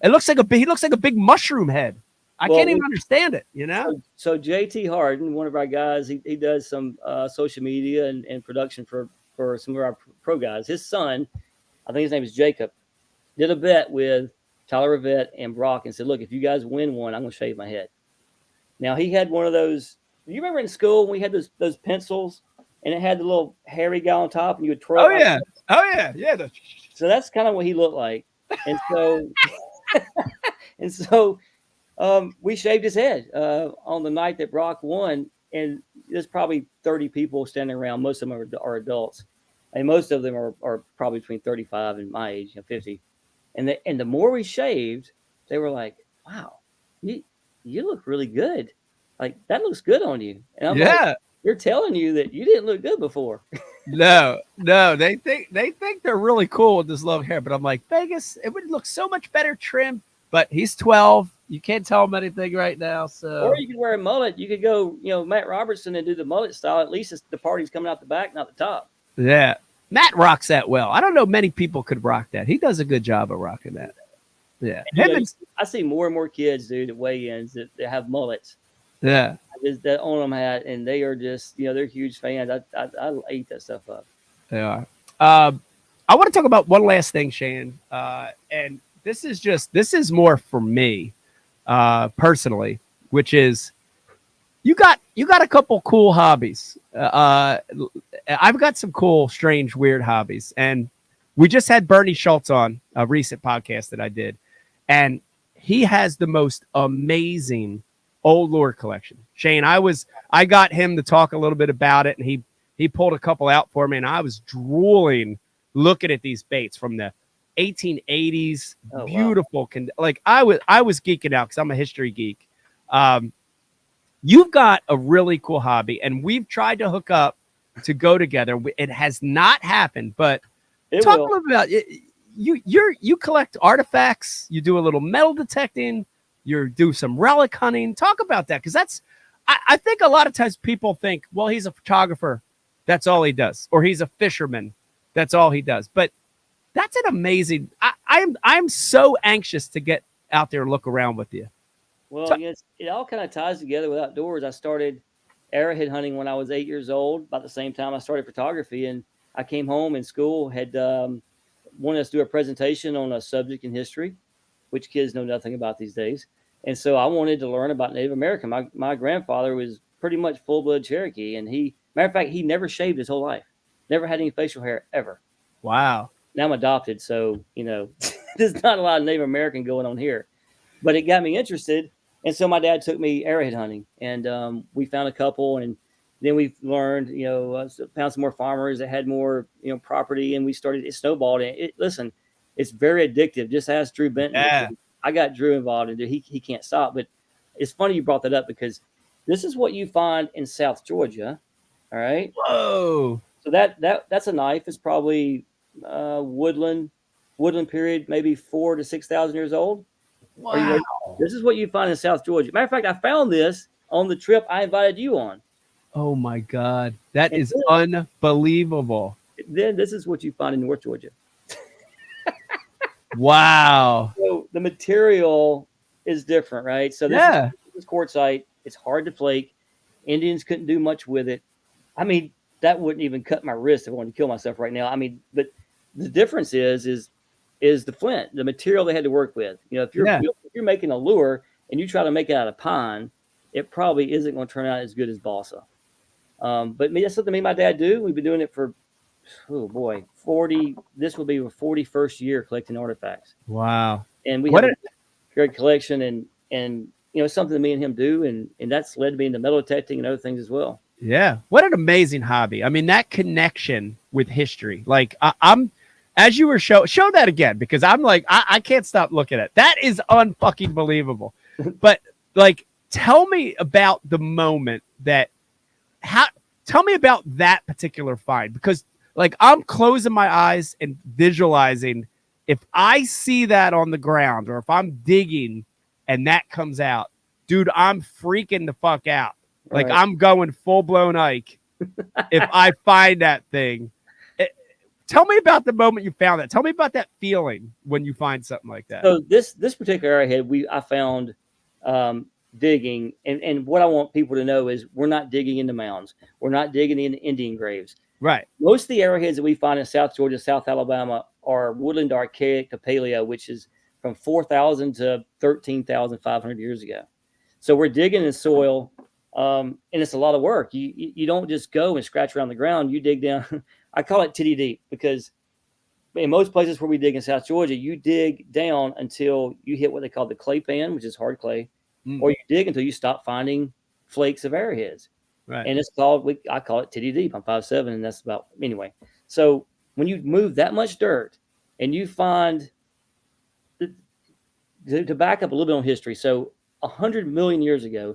looks like he looks like a big mushroom head. I can't even understand it, So JT Harden, one of our guys, he does some social media and production for some of our pro guys. His son, I think his name is Jacob, did a bet with Tyler Rivette and Brock and said, look, if you guys win one, I'm going to shave my head. Now, he had one of those. You remember in school when we had those pencils and it had the little hairy guy on top and you would twirl? Oh, yeah. So that's kind of what he looked like. And so, we shaved his head on the night that Brock won, and there's probably 30 people standing around. Most of them are adults, and most of them are probably between 35 and my age, 50. And the more we shaved, they were like, "Wow, you look really good. Like that looks good on you." And I'm like, "You're telling you that you didn't look good before." No, they think they're really cool with this long hair, but I'm like, Vegas, it would look so much better trimmed. But he's 12. You can't tell him anything right now. So, or you could wear a mullet. You could go, Matt Robertson and do the mullet style. At least the party's coming out the back, not the top. Yeah. Matt rocks that well. I don't know many people could rock that. He does a good job of rocking that. Yeah. I see more and more kids, dude, at weigh-ins that have mullets. Yeah. That on them hat, and they are just, they're huge fans. I eat that stuff up. They are. I want to talk about one last thing, Shane. And this is more for me, personally, which is you got a couple cool hobbies. I've got some cool, strange, weird hobbies, and we just had Bernie Schultz on a recent podcast that I did, and he has the most amazing old lure collection. Shane, I got him to talk a little bit about it, and he pulled a couple out for me, and I was drooling looking at these baits from the 1880s. Oh, beautiful. Wow. Like I was geeking out because I'm a history geek. You've got a really cool hobby, and we've tried to hook up to go together. It has not happened, but talk a little bit about it. You collect artifacts, you do a little metal detecting, you do some relic hunting. Talk about that, because I think a lot of times people think, well, he's a photographer, that's all he does, or he's a fisherman, that's all he does. But that's an amazing. I'm so anxious to get out there and look around with you. Well, it all kind of ties together with outdoors. I started arrowhead hunting when I was 8 years old, about the same time I started photography. And I came home, and school had wanted us to do a presentation on a subject in history, which kids know nothing about these days. And so I wanted to learn about Native American. My grandfather was pretty much full-blood Cherokee, and matter of fact, he never shaved his whole life, never had any facial hair ever. Wow. Now I'm adopted, so there's not a lot of Native American going on here, but it got me interested. And so my dad took me arrowhead hunting, and we found a couple, and then we learned, found some more farmers that had more, property, and it snowballed. And listen, it's very addictive. Just ask Drew Benton. Yeah. I got Drew involved, and he can't stop. But it's funny you brought that up, because this is what you find in South Georgia. All right. Whoa. So that's a knife. It's probably woodland period, maybe 4,000 to 6,000 years old. Wow. This is what you find in South Georgia. Matter of fact, I found this on the trip I invited you on. Oh my God. That is unbelievable. Then this is what you find in North Georgia. Wow. So the material is different, right? So this is quartzite. It's hard to flake. Indians couldn't do much with it. I mean, that wouldn't even cut my wrist if I wanted to kill myself right now. I mean, but the difference is the flint, the material they had to work with. If you're making a lure and you try to make it out of pine, it probably isn't going to turn out as good as balsa. But that's something me and my dad do. We've been doing it for, 40. This will be the 41st year collecting artifacts. Wow. And we have a great collection, and it's something that me and him do, and that's led me into metal detecting and other things as well. Yeah. What an amazing hobby. I mean, that connection with history. Like I'm as you were show that again, because I'm like, I can't stop looking at it. That is unfucking believable. But like, tell me about the moment tell me about that particular find, because like I'm closing my eyes and visualizing if I see that on the ground, or if I'm digging and that comes out, dude, I'm freaking the fuck out. Like I'm going full blown Ike if I find that thing. Tell me about the moment you found that. Tell me about that feeling when you find something like that. So this particular arrowhead I found digging, and what I want people to know is we're not digging into mounds. We're not digging in Indian graves. Right. Most of the arrowheads that we find in South Georgia, South Alabama are woodland archaic to paleo, which is from 4,000 to 13,500 years ago. So we're digging in soil, and it's a lot of work. You don't just go and scratch around the ground. You dig down. I call it titty deep, because in most places where we dig in South Georgia, you dig down until you hit what they call the clay pan, which is hard clay, or you dig until you stop finding flakes of arrowheads. Right. And I call it titty deep. I'm 5'7", and that's about, anyway. So when you move that much dirt and you find, to back up a little bit on history, so 100 million years ago,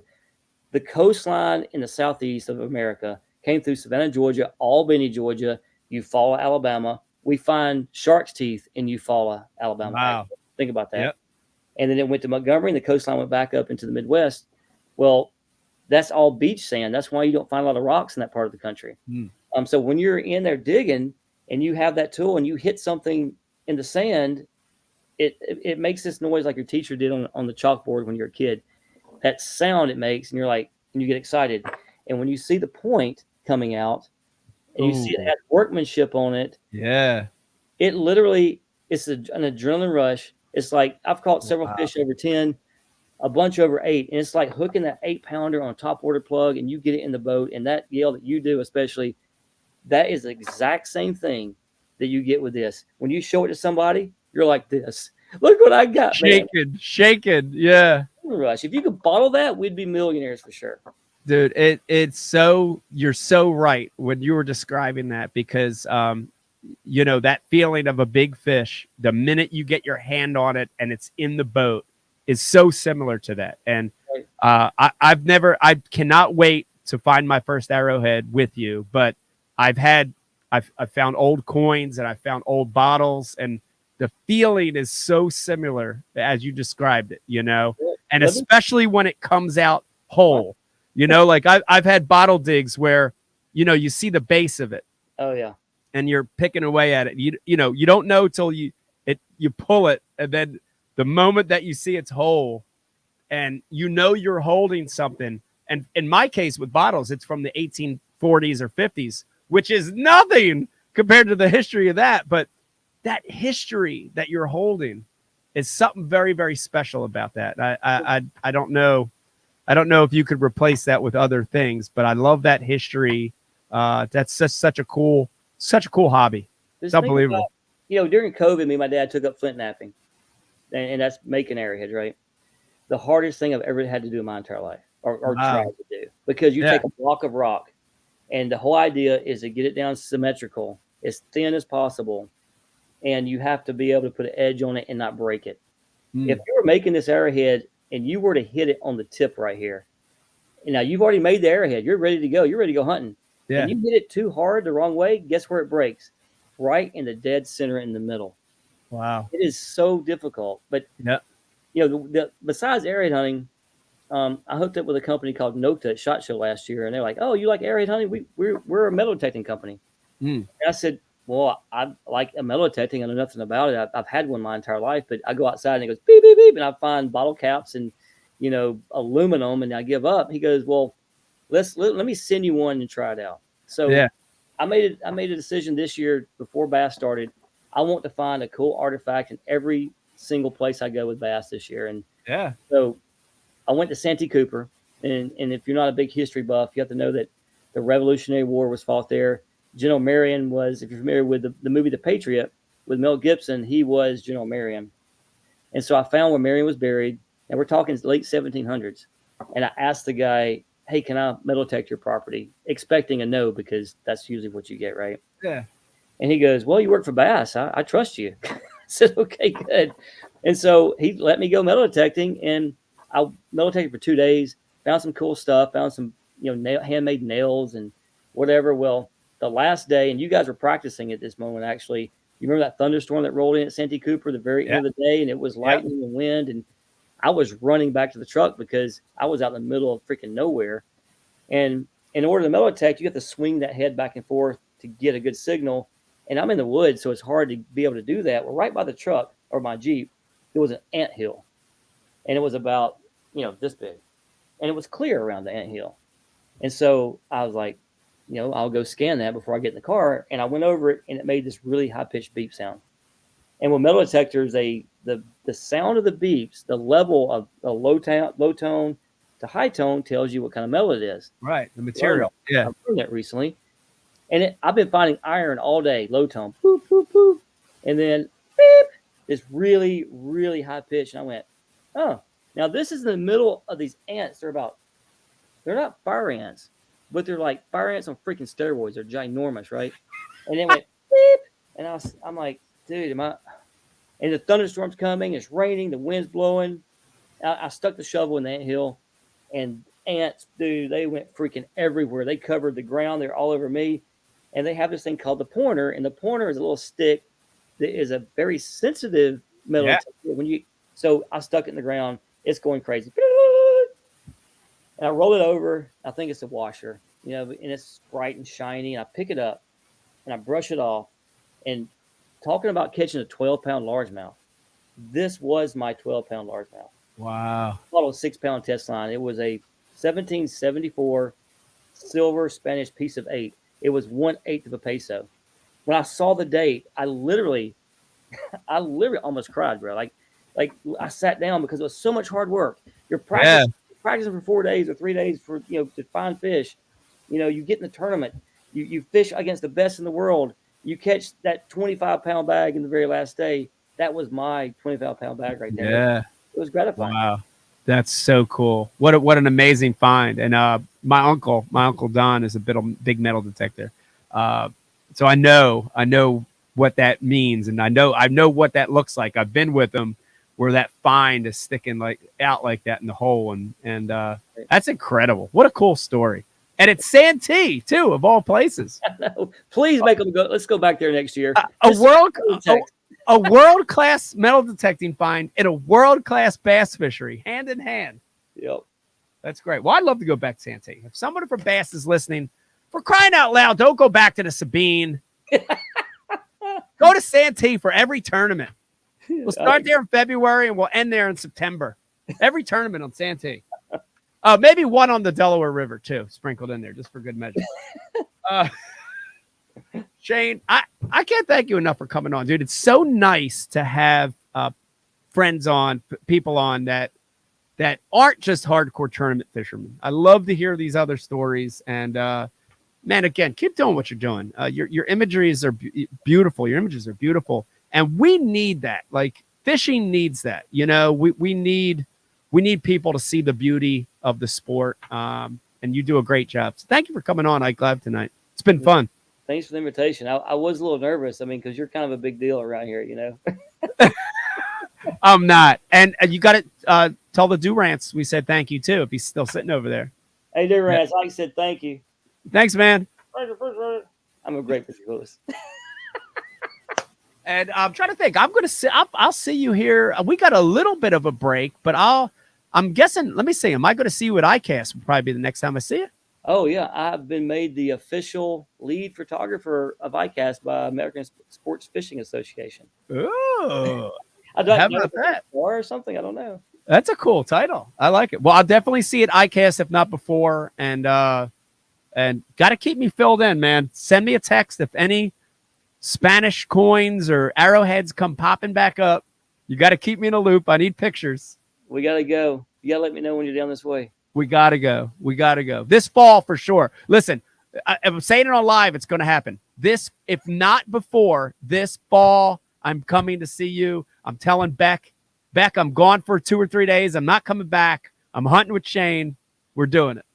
the coastline in the southeast of America came through Savannah, Georgia, Albany, Georgia, Eufaula, Alabama. We find shark's teeth in Eufaula, Alabama. Wow. Think about that. Yep. And then it went to Montgomery, and the coastline went back up into the Midwest. Well, that's all beach sand. That's why you don't find a lot of rocks in that part of the country. So when you're in there digging, and you have that tool and you hit something in the sand, it makes this noise like your teacher did on the chalkboard when you're a kid. That sound it makes, and you're like, and you get excited. And when you see the point coming out, and you see it Ooh, has workmanship on it, yeah. it literally it's an adrenaline rush. It's like I've caught several Wow. fish over 10, a bunch over 8, and it's like hooking that 8-pounder on a top water plug, and you get it in the boat, and that yell that you do, especially, that is the exact same thing that you get with this. When you show it to somebody, you're like this. Look what I got, man. Shaking. Yeah. Rush. If you could bottle that, we'd be millionaires for sure. Dude, it's so, you're so right when you were describing that, because that feeling of a big fish, the minute you get your hand on it and it's in the boat, is so similar to that. And Right. I cannot wait to find my first arrowhead with you. But I've found old coins and I found old bottles, and the feeling is so similar as you described it, and especially when it comes out whole, like I've had bottle digs where, you see the base of it. Oh yeah. And you're picking away at it. You don't know till you pull it, and then the moment that you see it's whole, and you're holding something. And in my case with bottles, it's from the 1840s or 50s, which is nothing compared to the history of that. But that history that you're holding is something very, very special about that. I don't know. I don't know if you could replace that with other things, but I love that history. That's just such a cool hobby. It's unbelievable. During COVID, me and my dad took up flint knapping, and that's making arrowheads, right? The hardest thing I've ever had to do in my entire life, or Wow. tried to do, because you take a block of rock, and the whole idea is to get it down symmetrical, as thin as possible, and you have to be able to put an edge on it and not break it. If you were making this arrowhead and you were to hit it on the tip right here, and now you've already made the arrowhead, you're ready to go. You're ready to go hunting. Yeah. And you hit it too hard the wrong way, guess where it breaks? Right in the dead center in the middle. Wow. It is so difficult. But besides arrowhead hunting, I hooked up with a company called Nokta at SHOT Show last year, and they're like, "Oh, you like arrowhead hunting? We're a metal detecting company." And I said, "Well, I like a metal detecting. I know nothing about it. I've had one my entire life, but I go outside and it goes beep beep beep, and I find bottle caps and aluminum, and I give up." He goes, "Well, let me send you one and try it out." So I made a decision this year before bass started. I want to find a cool artifact in every single place I go with bass this year, and so I went to Santee Cooper, and if you're not a big history buff, you have to know that the Revolutionary War was fought there. General Marion was, if you're familiar with the movie The Patriot with Mel Gibson, he was General Marion. And so I found where Marion was buried, and we're talking late 1700s. And I asked the guy, "Hey, can I metal detect your property?" Expecting a no, because that's usually what you get, right? Yeah. And he goes, "Well, you work for Bass. I trust you." I said, "Okay, good." And so he let me go metal detecting, and I metal detected for 2 days, found some cool stuff, found some, handmade nails and whatever. Well, the last day, and you guys were practicing at this moment, actually, you remember that thunderstorm that rolled in at Santee Cooper the very end of the day, and it was lightning and wind, and I was running back to the truck because I was out in the middle of freaking nowhere. And in order to metal detect, you have to swing that head back and forth to get a good signal. And I'm in the woods, so it's hard to be able to do that. Well, right by the truck or my Jeep, there was an anthill, and it was about this big, and it was clear around the anthill. And so I was like, I'll go scan that before I get in the car. And I went over it, and it made this really high pitched beep sound. And with metal detectors, the sound of the beeps, the level of the low tone to high tone tells you what kind of metal it is. Right. The material. I've learned that recently. And I've been finding iron all day, low tone, boop, boop, boop. And then beep, this really, really high pitch. And I went, oh, now this is in the middle of these ants. They're not fire ants, but they're like fire ants on freaking steroids. They're ginormous, right? And then went beep. And I'm like, dude, and the thunderstorm's coming, it's raining, the wind's blowing. I stuck the shovel in the anthill, and ants, dude, they went freaking everywhere. They covered the ground. They're all over me. And they have this thing called the pointer, and the pointer is a little stick that is a very sensitive metal detector. So I stuck it in the ground. It's going crazy. And I roll it over. I think it's a washer, and it's bright and shiny. And I pick it up, and I brush it off. And talking about catching a 12-pound largemouth, this was my 12-pound largemouth. Wow. Bought a 6-pound test line. It was a 1774 silver Spanish piece of 8. It was 1/8 of a peso. When I saw the date, I literally almost cried, bro. Like I sat down because it was so much hard work. You're practicing for 4 days or 3 days for to find fish. You get in the tournament. You fish against the best in the world. You catch that 25-pound bag in the very last day. That was my 25-pound bag right there. Yeah. It was gratifying. Wow. That's so cool. What an amazing find. And my uncle Don is a big metal detector. So I know what that means, and I know what that looks like. I've been with him where that find is sticking out like that in the hole, and that's incredible. What a cool story. And it's Santee too, of all places. Please make them go. Let's go back there next year. A world-class metal detecting find in a world-class bass fishery, hand in hand. Yep. That's great. Well, I'd love to go back to Santee. If someone from Bass is listening, for crying out loud, don't go back to the Sabine. Go to Santee for every tournament. We'll start there in February and we'll end there in September. Every tournament on Santee. Maybe one on the Delaware River too, sprinkled in there just for good measure. Shane, I can't thank you enough for coming on, dude. It's so nice to have friends on, people on that aren't just hardcore tournament fishermen. I love to hear these other stories. And man, again, keep doing what you're doing. Your imageries are beautiful. Your images are beautiful, and we need that. Like fishing needs that. We need people to see the beauty of the sport. And you do a great job. So thank you for coming on Ike Live tonight. It's been fun. Thanks for the invitation. I was a little nervous. I mean, because you're kind of a big deal around here, I'm not. And you got to tell the Doo-rance we said thank you, too, if he's still sitting over there. Hey, Doo-rance, like I said, thank you. Thanks, man. I'm a great fisher host. And I'm trying to think. I'll see you here. We got a little bit of a break, but I'm guessing, let me see. Am I going to see you at ICAST? Will probably be the next time I see you. Oh, yeah. I've been made the official lead photographer of ICAST by American Sports Fishing Association. Oh, I don't how know about that? Or something. I don't know. That's a cool title. I like it. Well, I'll definitely see it at ICAST, if not before. And got to keep me filled in, man. Send me a text if any Spanish coins or arrowheads come popping back up. You got to keep me in a loop. I need pictures. We got to go. You got to let me know when you're down this way. We got to go. We got to go. This fall for sure. Listen, I'm saying it on live. It's going to happen. If not before, this fall, I'm coming to see you. I'm telling Beck, I'm gone for 2 or 3 days. I'm not coming back. I'm hunting with Shane. We're doing it.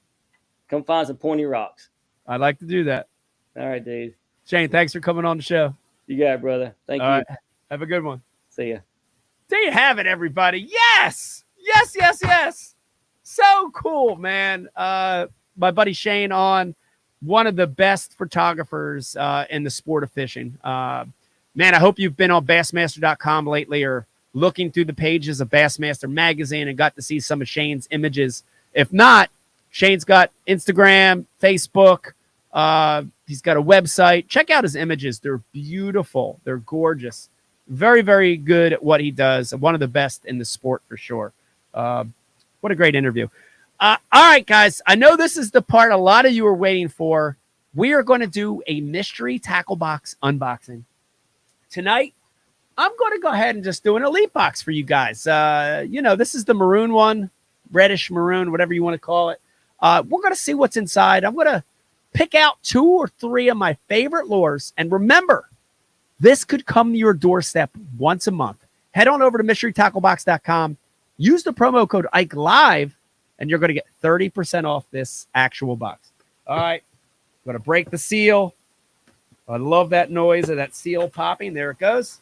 Come find some pointy rocks. I'd like to do that. All right, dude. Shane, thanks for coming on the show. You got it, brother. Thank you. All right. Have a good one. See ya. There you have it, everybody. Yes. Yes, yes, yes. So cool, man. My buddy Shane on, one of the best photographers in the sport of fishing. Man, I hope you've been on Bassmaster.com lately or looking through the pages of Bassmaster magazine and got to see some of Shane's images. If not, Shane's got Instagram, Facebook. He's got a website. Check out his images. They're beautiful. They're gorgeous. Very, very good at what he does. One of the best in the sport for sure. What a great interview. All right, guys. I know this is the part a lot of you are waiting for. We are going to do a mystery tackle box unboxing. Tonight, I'm going to go ahead and just do an elite box for you guys. This is the maroon one, reddish maroon, whatever you want to call it. We're going to see what's inside. I'm going to pick out 2 or 3 of my favorite lures. And remember, this could come to your doorstep once a month. Head on over to mysterytacklebox.com. Use the promo code Ike Live, and you're going to get 30% off this actual box. All right. I'm going to break the seal. I love that noise of that seal popping. There it goes.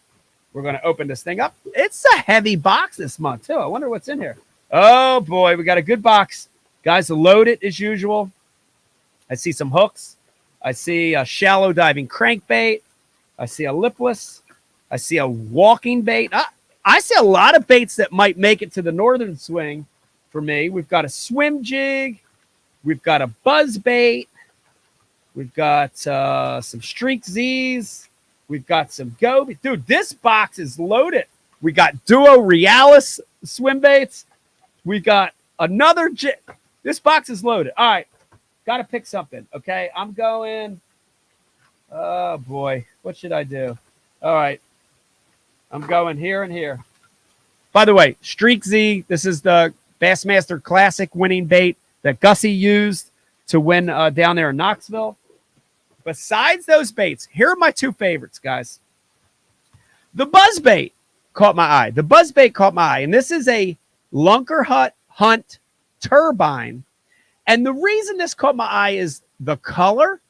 We're going to open this thing up. It's a heavy box this month, too. I wonder what's in here. Oh, boy. We got a good box. Guys, load it as usual. I see some hooks. I see a shallow diving crankbait. I see a lipless. I see a walking bait. I see a lot of baits that might make it to the northern swing for me. We've got a swim jig. We've got a buzz bait. We've got some streak Z's. We've got some goby. Dude, this box is loaded. We got Duo Realis swim baits. We got another this box is loaded. All right. Got to pick something. Okay. I'm going. Oh, boy. What should I do? All right. I'm going here and here. By the way, Streak Z, this is the Bassmaster Classic winning bait that Gussie used to win down there in Knoxville. Besides those baits, here are my two favorites, guys. The buzzbait caught my eye. The buzzbait caught my eye. And this is a Lunker Hunt turbine. And the reason this caught my eye is the color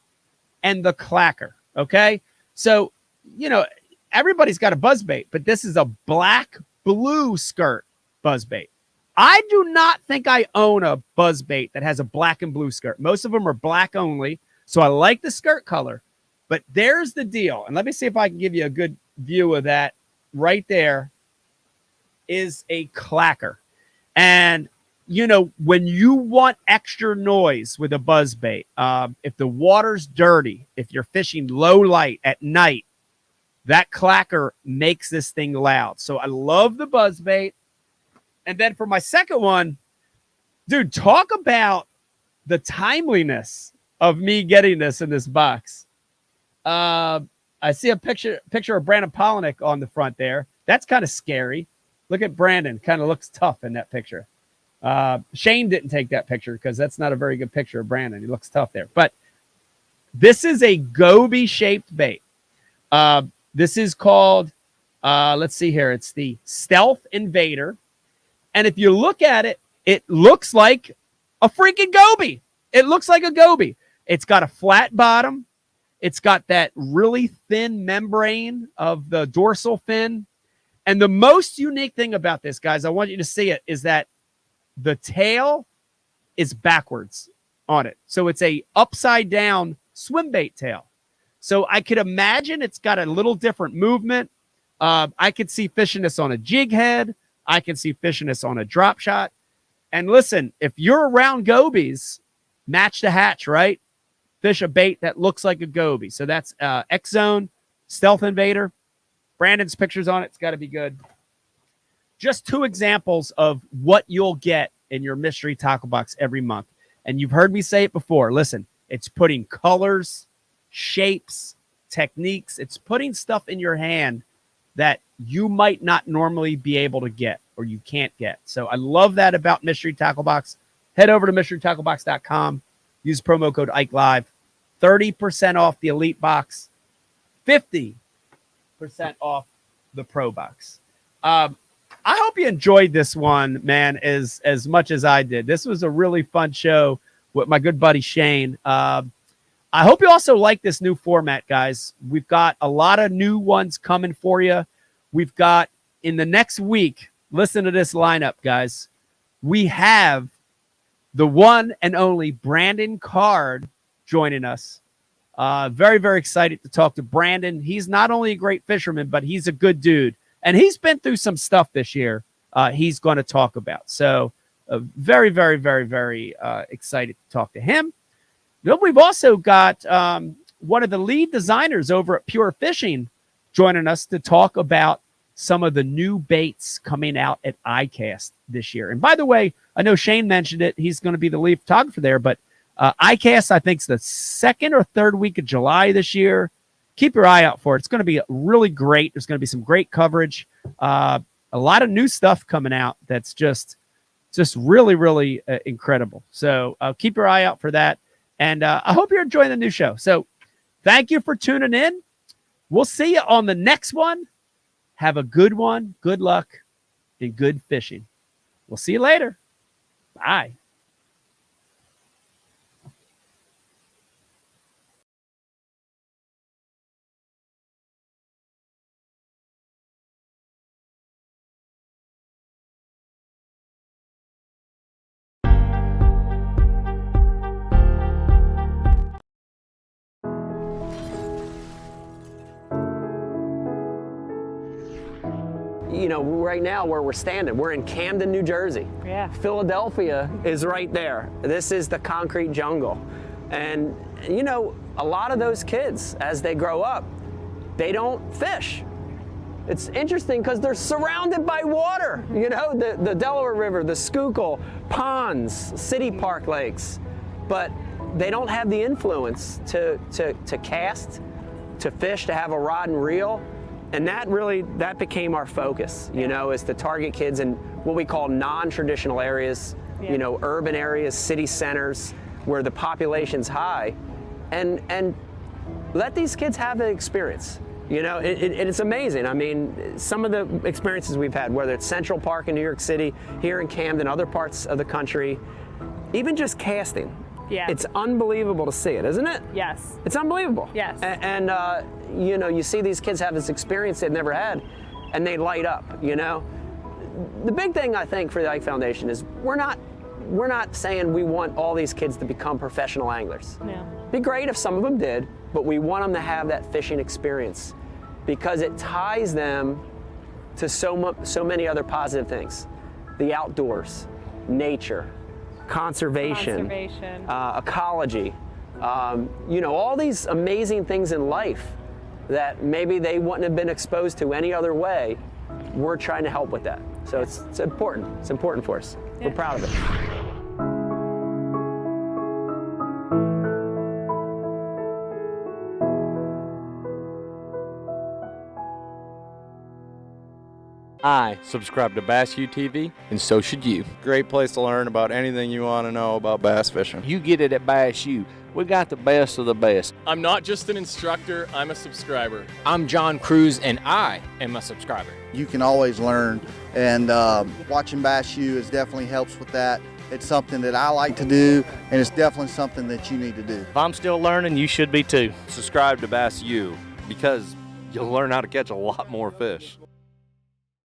and the clacker. Okay. So, you know, everybody's got a buzzbait, but this is a black-blue skirt buzzbait. I do not think I own a buzzbait that has a black and blue skirt. Most of them are black only. So I like the skirt color, but there's the deal. And let me see if I can give you a good view of that. Right there is a clacker. And, you know, when you want extra noise with a buzzbait, if the water's dirty, if you're fishing low light at night, that clacker makes this thing loud. So I love the buzzbait. And then for my second one, dude, talk about the timeliness of me getting this in this box. I see a picture of Brandon Polinick on the front there. That's kind of scary. Look at Brandon. Kind of looks tough in that picture. Shane didn't take that picture because that's not a very good picture of Brandon. He looks tough there. But this is a goby-shaped bait. This is called, let's see here. It's the Stealth Invader. And if you look at it, it looks like a freaking goby. It looks like a goby. It's got a flat bottom. It's got that really thin membrane of the dorsal fin. And the most unique thing about this, guys, I want you to see it, is that the tail is backwards on it. So it's a upside down swim bait tail. So I could imagine it's got a little different movement. I could see fishing this on a jig head. I can see fishing this on a drop shot. And listen, if you're around gobies, match the hatch, right? Fish a bait that looks like a goby. So that's X-Zone, Stealth Invader. Brandon's pictures on it. It's got to be good. Just two examples of what you'll get in your mystery tackle box every month. And you've heard me say it before. Listen, it's putting colors, shapes, techniques. It's putting stuff in your hand that you might not normally be able to get or you can't get. So I love that about Mystery Tackle Box. Head over to mysterytacklebox.com. Use promo code IkeLive. 30% off the Elite Box. 50% off the Pro Box. I hope you enjoyed this one, man, as much as I did. This was a really fun show with my good buddy Shane. I hope you also like this new format, guys. We've got a lot of new ones coming for you. We've got, in the next week, listen to this lineup, guys. We have the one and only Brandon Card joining us. Very, very excited to talk to Brandon. He's not only a great fisherman, but he's a good dude. And he's been through some stuff this year he's going to talk about. So very, very, very, very excited to talk to him. Then we've also got one of the lead designers over at Pure Fishing joining us to talk about some of the new baits coming out at ICAST this year. And by the way, I know Shane mentioned it. He's going to be the lead photographer there, but ICAST, I think, is the second or third week of July this year. Keep your eye out for it. It's going to be really great. There's going to be some great coverage. A lot of new stuff coming out that's just really, really incredible. So keep your eye out for that. And I hope you're enjoying the new show. So thank you for tuning in. We'll see you on the next one. Have a good one. Good luck and good fishing. We'll see you later. Bye. You know, right now where we're standing, we're in Camden, New Jersey. Yeah. Philadelphia is right there. This is the concrete jungle. And, you know, a lot of those kids, as they grow up, they don't fish. It's interesting because they're surrounded by water, you know, the Delaware River, the Schuylkill, ponds, city park lakes, but they don't have the influence to cast, to fish, to have a rod and reel. And that became our focus, you know, is to target kids in what we call non-traditional areas, you know, urban areas, city centers, where the population's high, and let these kids have an experience. You know, it's amazing. I mean, some of the experiences we've had, whether it's Central Park in New York City, here in Camden, other parts of the country, even just casting. Yeah. It's unbelievable to see it, isn't it? Yes. It's unbelievable. Yes. And you know, you see these kids have this experience they've never had, and they light up, you know? The big thing, I think, for the Ike Foundation is we're not saying we want all these kids to become professional anglers. No. It'd be great if some of them did, but we want them to have that fishing experience because it ties them to so many other positive things. The outdoors, nature, conservation. Ecology, you know, all these amazing things in life that maybe they wouldn't have been exposed to any other way. We're trying to help with that. So it's important. It's important for us. We're proud of it. I subscribe to Bass U TV, and so should you. Great place to learn about anything you want to know about bass fishing. You get it at Bass U. We got the best of the best. I'm not just an instructor, I'm a subscriber. I'm John Cruz, and I am a subscriber. You can always learn, and watching Bass U is definitely helps with that. It's something that I like to do, and it's definitely something that you need to do. If I'm still learning, you should be too. Subscribe to Bass U because you'll learn how to catch a lot more fish.